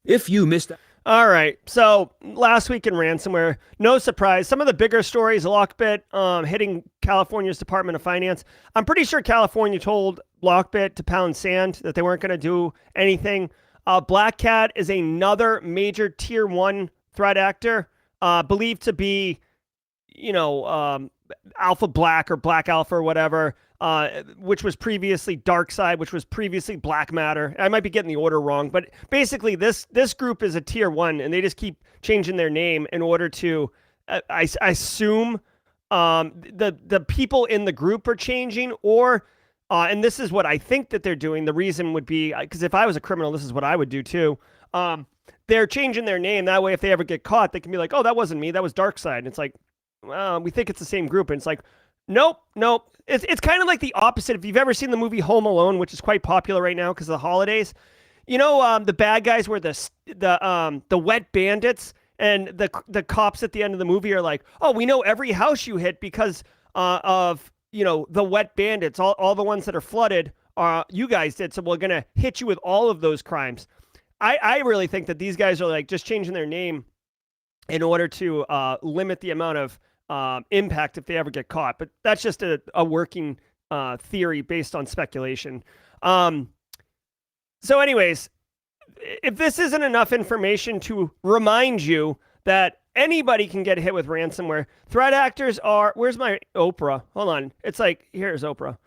If you missed... All right, so last week in ransomware, no surprise, some of the bigger stories, Lockbit hitting California's Department of Finance. I'm pretty sure California told Lockbit to pound sand, that they weren't going to do anything. Black Cat is another major tier 1 threat actor. believed to be, Alpha Black or Black Alpha or whatever, which was previously Dark Side, which was previously Black Matter. I might be getting the order wrong, but basically this group is a tier 1, and they just keep changing their name in order to, I assume, the people in the group are changing, or and this is what I think that they're doing. The reason would be because if I was a criminal, this is what I would do too. They're changing their name. That way, if they ever get caught, they can be like, oh, that wasn't me. That was Dark Side. And it's like, well, we think it's the same group. And it's like, nope. It's kind of like the opposite. If you've ever seen the movie Home Alone, which is quite popular right now because of the holidays, the bad guys were the wet bandits, and the cops at the end of the movie are like, oh, we know every house you hit because of the wet bandits, all the ones that are flooded, you guys did, so we're gonna hit you with all of those crimes. I really think that these guys are like just changing their name in order to limit the amount of impact if they ever get caught. But that's just a working theory based on speculation. So anyways, if this isn't enough information to remind you that anybody can get hit with ransomware, threat actors are... Where's my Oprah? Hold on. It's like, here's Oprah.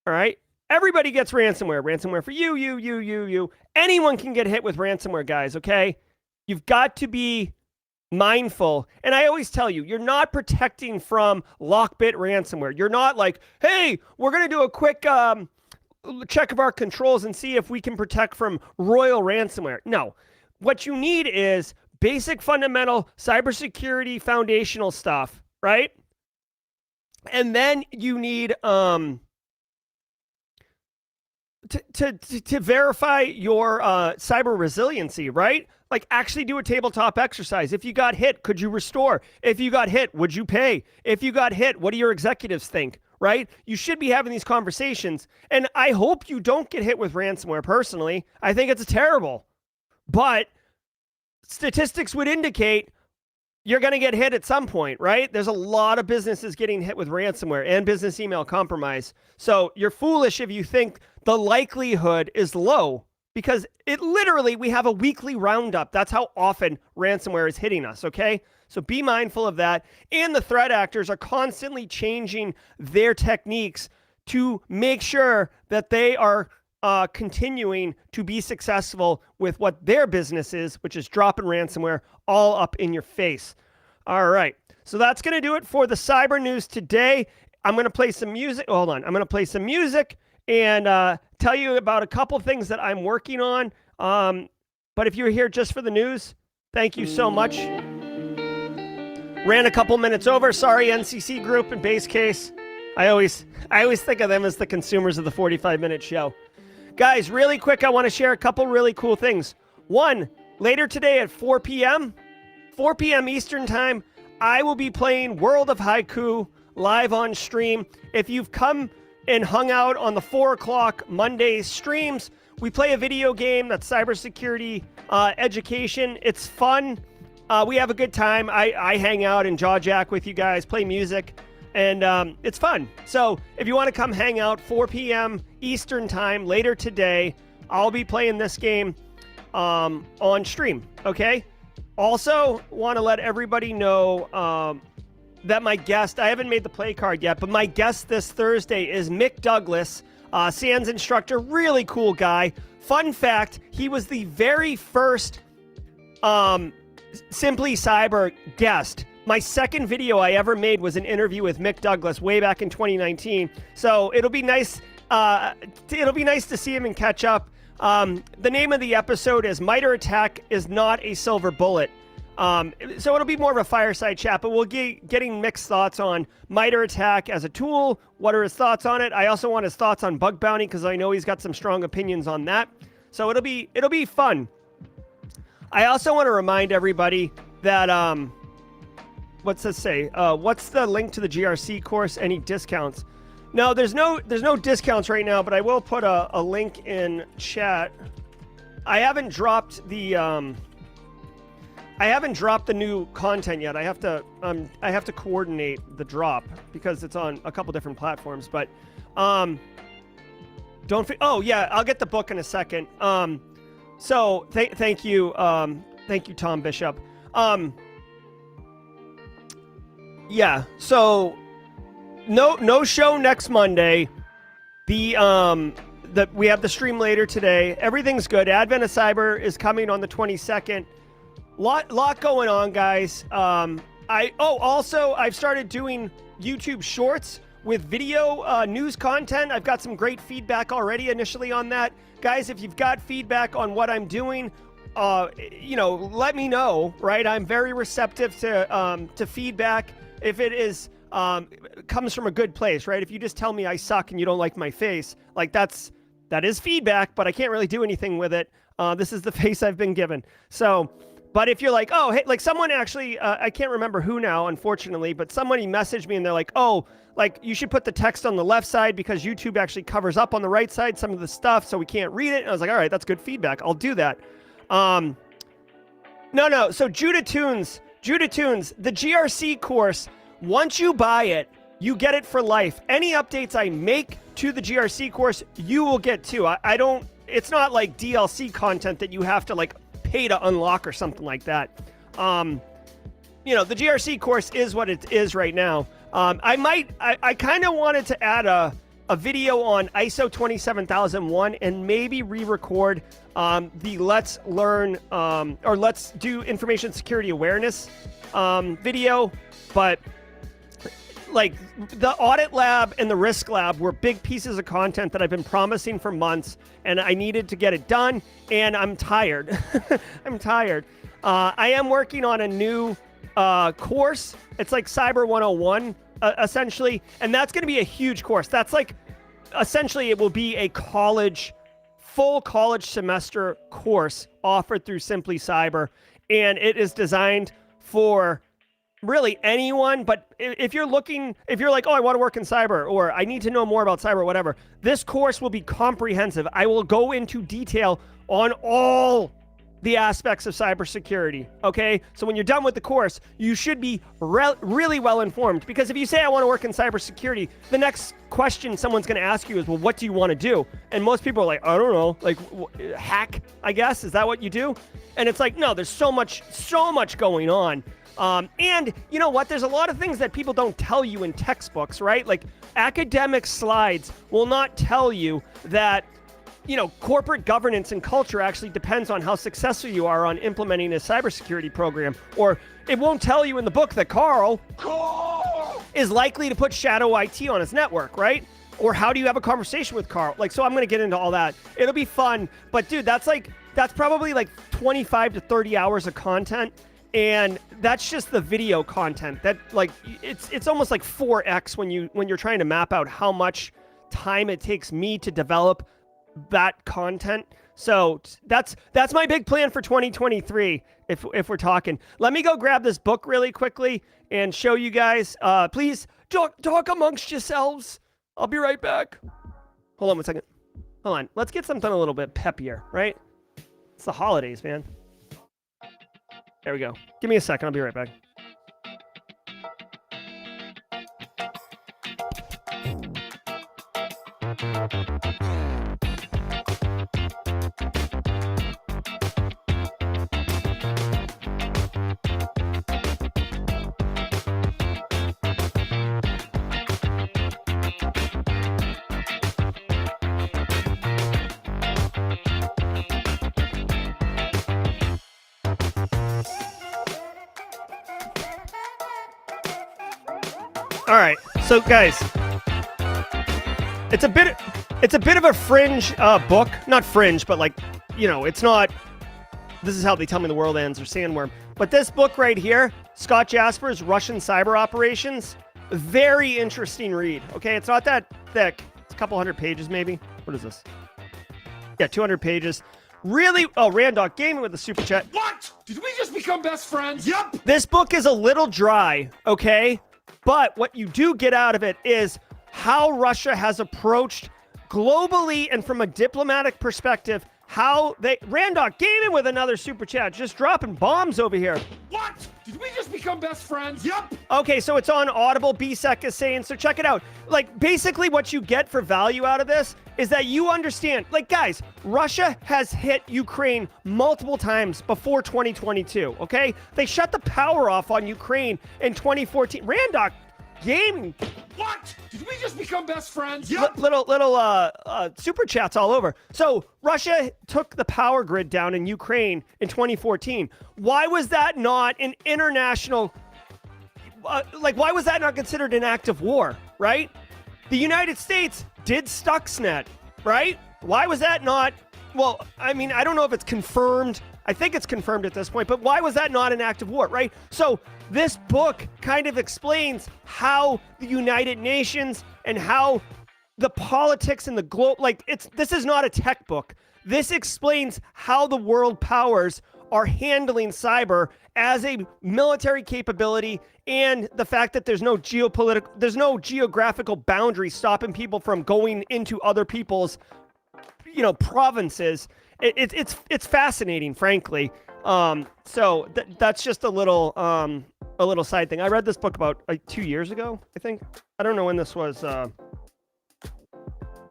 All right? Everybody gets ransomware. Ransomware for you. Anyone can get hit with ransomware, guys, okay? You've got to be mindful. And I always tell you, you're not protecting from Lockbit ransomware. You're not like, hey, we're going to do a quick check of our controls and see if we can protect from Royal ransomware. No. What you need is basic fundamental cybersecurity foundational stuff, right? And then you need to verify your cyber resiliency, right? Like actually do a tabletop exercise. If you got hit, could you restore? If you got hit, would you pay? If you got hit, what do your executives think, right? You should be having these conversations. And I hope you don't get hit with ransomware personally. I think it's terrible. But statistics would indicate you're going to get hit at some point, right? There's a lot of businesses getting hit with ransomware and business email compromise. So you're foolish if you think the likelihood is low, because it literally, we have a weekly roundup. That's how often ransomware is hitting us, okay? So be mindful of that. And the threat actors are constantly changing their techniques to make sure that they are continuing to be successful with what their business is, which is dropping ransomware all up in your face. All right. So that's going to do it for the cyber news today. I'm going to play some music. Hold on. I'm going to play some music and tell you about a couple things that I'm working on. But if you're here just for the news, thank you so much. Ran a couple minutes over. Sorry, NCC Group and Base Case. I always think of them as the consumers of the 45-minute show. Guys, really quick, I want to share a couple really cool things. One, later today at 4 p.m. Eastern Time, I will be playing World of Haiku live on stream. If you've come and hung out on the 4 o'clock Monday streams, we play a video game that's cybersecurity education. It's fun. We have a good time. I hang out and jaw jack with you guys, play music. And it's fun. So if you want to come hang out, 4 p.m. Eastern Time later today, I'll be playing this game on stream, okay? Also, want to let everybody know that my guest, I haven't made the play card yet, but my guest this Thursday is Mick Douglas, SANS instructor, really cool guy. Fun fact, he was the very first Simply Cyber guest. My second video I ever made was an interview with Mick Douglas way back in 2019. So it'll be nice. It'll be nice to see him and catch up. The name of the episode is "Miter Attack is Not a Silver Bullet." So it'll be more of a fireside chat, but we'll getting Mick's thoughts on Miter Attack as a tool. What are his thoughts on it? I also want his thoughts on bug bounty because I know he's got some strong opinions on that. So it'll be fun. I also want to remind everybody that what's this say? What's the link to the GRC course? Any discounts? No, there's no discounts right now, but I will put a link in chat. I haven't dropped the new content yet. I have to coordinate the drop because it's on a couple different platforms. But oh yeah, I'll get the book in a second. So thank you, Tom Bishop. Yeah. So no show next Monday. We have the stream later today. Everything's good. Advent of Cyber is coming on the 22nd. Lot going on, guys. Also I've started doing YouTube Shorts with video news content. I've got some great feedback already initially on that. Guys, if you've got feedback on what I'm doing, let me know, right? I'm very receptive to feedback. If it is comes from a good place, right? If you just tell me I suck and you don't like my face, like that is feedback, but I can't really do anything with it. This is the face I've been given. So, but if you're like, oh, hey, like someone actually, I can't remember who now, unfortunately, but somebody messaged me and they're like, oh, like you should put the text on the left side because YouTube actually covers up on the right side some of the stuff, so we can't read it. And I was like, all right, that's good feedback. I'll do that. No. So Judah Tunes, the GRC course, once you buy it, you get it for life. Any updates I make to the GRC course, you will get too. It's not like DLC content that you have to like pay to unlock or something like that. The GRC course is what it is right now. I kind of wanted to add a video on ISO 27001 and maybe re-record the Let's Learn or Let's Do Information Security Awareness video, but like the audit lab and the risk lab were big pieces of content that I've been promising for months, and I needed to get it done, and I'm tired. I'm tired. I am working on a new course. It's like Cyber 101, essentially, and that's going to be a huge course. That's like, essentially, it will be a full college semester course offered through Simply Cyber, and it is designed for really anyone. But if you're like, oh, I want to work in cyber, or I need to know more about cyber, or whatever, this course will be comprehensive. I will go into detail on all the aspects of cybersecurity. Okay, so when you're done with the course, you should be really well informed, because if you say I want to work in cybersecurity, the next question someone's going to ask you is, well, what do you want to do? And most people are like, I don't know, like hack, I guess, is that what you do? And it's like, no, there's so much going on. And you know what? There's a lot of things that people don't tell you in textbooks, right? Like academic slides will not tell you that, corporate governance and culture actually depends on how successful you are on implementing a cybersecurity program. Or it won't tell you in the book that Carl is likely to put shadow IT on his network, right? Or how do you have a conversation with Carl? Like, so I'm going to get into all that. It'll be fun. But dude, that's probably like 25 to 30 hours of content. And that's just the video content. That like it's almost like 4x when you're trying to map out how much time it takes me to develop that content. So that's my big plan for 2023. If we're talking, let me go grab this book really quickly and show you guys. Please talk amongst yourselves. I'll be right back. Hold on one second. Hold on. Let's get something a little bit peppier, right? It's the holidays, man. There we go. Give me a second. I'll be right back. All right, so guys, it's a bit of a fringe book, not fringe, but like, it's not. This is how they tell me the world ends, or Sandworm. But this book right here, Scott Jasper's Russian Cyber Operations, very interesting read. Okay, it's not that thick. It's a couple hundred pages, maybe. What is this? Yeah, 200 pages. Really? Oh, Randock Gaming with the super chat. What? Did we just become best friends? Yep. This book is a little dry. Okay. But what you do get out of it is how Russia has approached globally and from a diplomatic perspective how they Randock Gaming with another super chat, just dropping bombs over here. What? Did we just become best friends? Yep. Okay, so it's on Audible. BSEC is saying, so check it out. Like, basically what you get for value out of this is that you understand, like, guys, Russia has hit Ukraine multiple times before 2022, okay? They shut the power off on Ukraine in 2014. Randock Gaming. What? Did we just become best friends? Yep. Little super chats all over. So Russia took the power grid down in Ukraine in 2014. Why was that not an international, why was that not considered an act of war, right? The United States did Stuxnet, right? Why was that not, well, I mean, I don't know if it's confirmed. I think it's confirmed at this point, but why was that not an act of war, right? So this book kind of explains how the United Nations and how the politics and the globe, this is not a tech book. This explains how the world powers are handling cyber as a military capability, and the fact that there's no geographical boundary stopping people from going into other people's, provinces. It's fascinating, frankly. So that's just a little side thing. I read this book about 2 years ago, I think. I don't know when this was.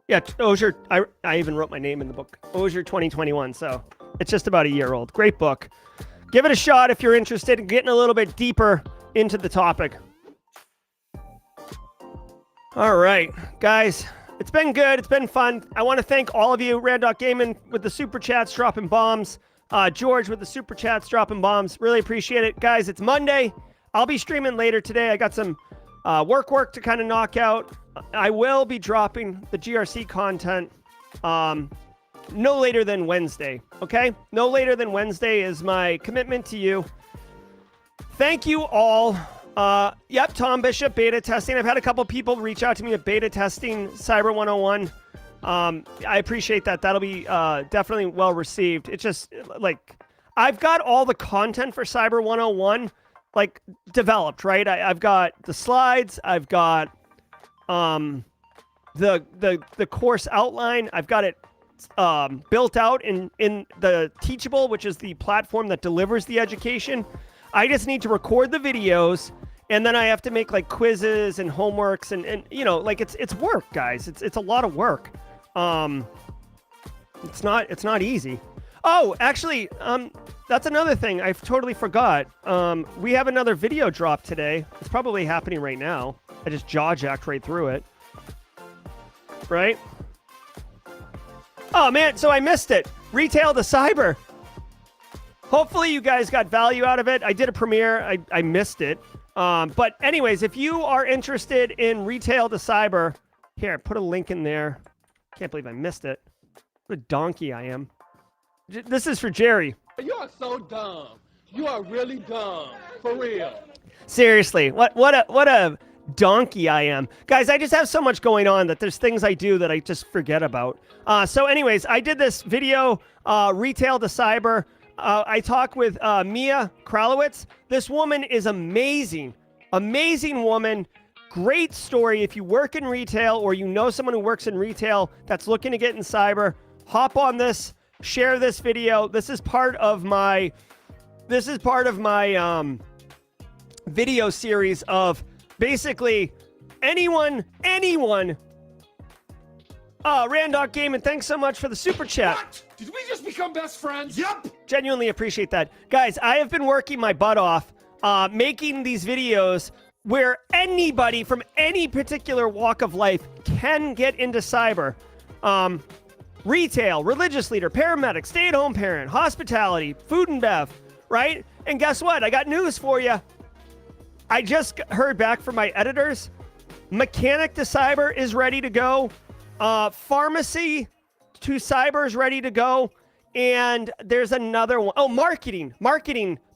Yeah, Auger. I even wrote my name in the book. Auger 2021. So it's just about a year old. Great book. Give it a shot if you're interested in getting a little bit deeper into the topic. All right, guys. It's been good. It's been fun. I want to thank all of you. Randock Gaming with the super chats dropping bombs. George with the super chats dropping bombs. Really appreciate it. Guys, it's Monday. I'll be streaming later today. I got some work to kind of knock out. I will be dropping the GRC content no later than Wednesday. Okay? No later than Wednesday is my commitment to you. Thank you all. Yep, Tom Bishop, beta testing. I've had a couple people reach out to me at beta testing Cyber 101. I appreciate that. That'll be definitely well received. It's just I've got all the content for Cyber 101 developed, right? I've got the slides. I've got the course outline. I've got it built out in the Teachable, which is the platform that delivers the education. I just need to record the videos, and then I have to make quizzes and homeworks and it's work, guys. It's a lot of work. It's not easy. Oh, actually, that's another thing I totally forgot. We have another video drop today. It's probably happening right now. I just jaw-jacked right through it. Right? Oh, man, so I missed it. Retail to Cyber. Hopefully you guys got value out of it. I did a premiere. I missed it. But anyways, if you are interested in Retail to Cyber, here, put a link in there. Can't believe I missed it. What a donkey I am. This is for Jerry. You are so dumb. You are really dumb. For real. Seriously, what a donkey I am. Guys, I just have so much going on that there's things I do that I just forget about. So anyways, I did this video, Retail to Cyber. I talked with Mia Kralowitz. This woman is amazing. Amazing woman. Great story. If you work in retail or you know someone who works in retail that's looking to get in cyber, hop on this, share this video. This is part of my video series of basically anyone. Randock Gaming, thanks so much for the super chat. What? Did we just become best friends? Yep. Genuinely appreciate that. Guys, I have been working my butt off making these videos where anybody from any particular walk of life can get into cyber. Retail, religious leader, paramedic, stay-at-home parent, hospitality, food and bev, right? And guess what? I got news for you. I just heard back from my editors. Mechanic to Cyber is ready to go. Pharmacy to Cyber is ready to go. And there's another one. Oh, marketing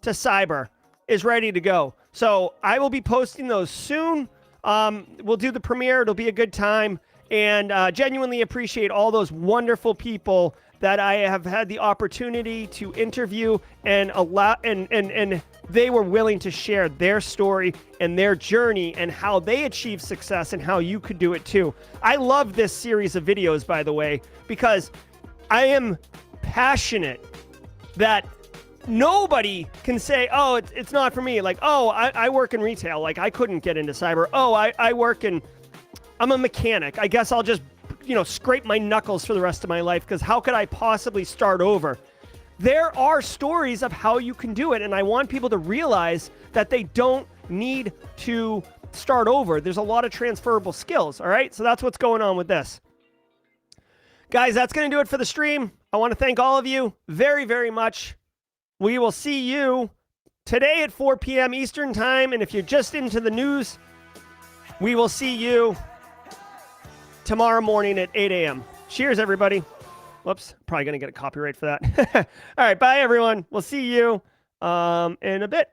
to Cyber is ready to go. So I will be posting those soon. We'll do the premiere. It'll be a good time. And genuinely appreciate all those wonderful people that I have had the opportunity to interview and allow, and they were willing to share their story and their journey and how they achieved success and how you could do it too. I love this series of videos, by the way, because I am passionate that nobody can say, oh, it's not for me. Like, oh, I work in retail. Like, I couldn't get into cyber. Oh, I'm a mechanic. I guess I'll just, scrape my knuckles for the rest of my life because how could I possibly start over? There are stories of how you can do it, and I want people to realize that they don't need to start over. There's a lot of transferable skills, all right? So that's what's going on with this. Guys, that's going to do it for the stream. I want to thank all of you very, very much. We will see you today at 4 p.m. Eastern Time, and if you're just into the news, we will see you tomorrow morning at 8 a.m. Cheers, everybody. Whoops, probably going to get a copyright for that. All right, bye, everyone. We'll see you in a bit.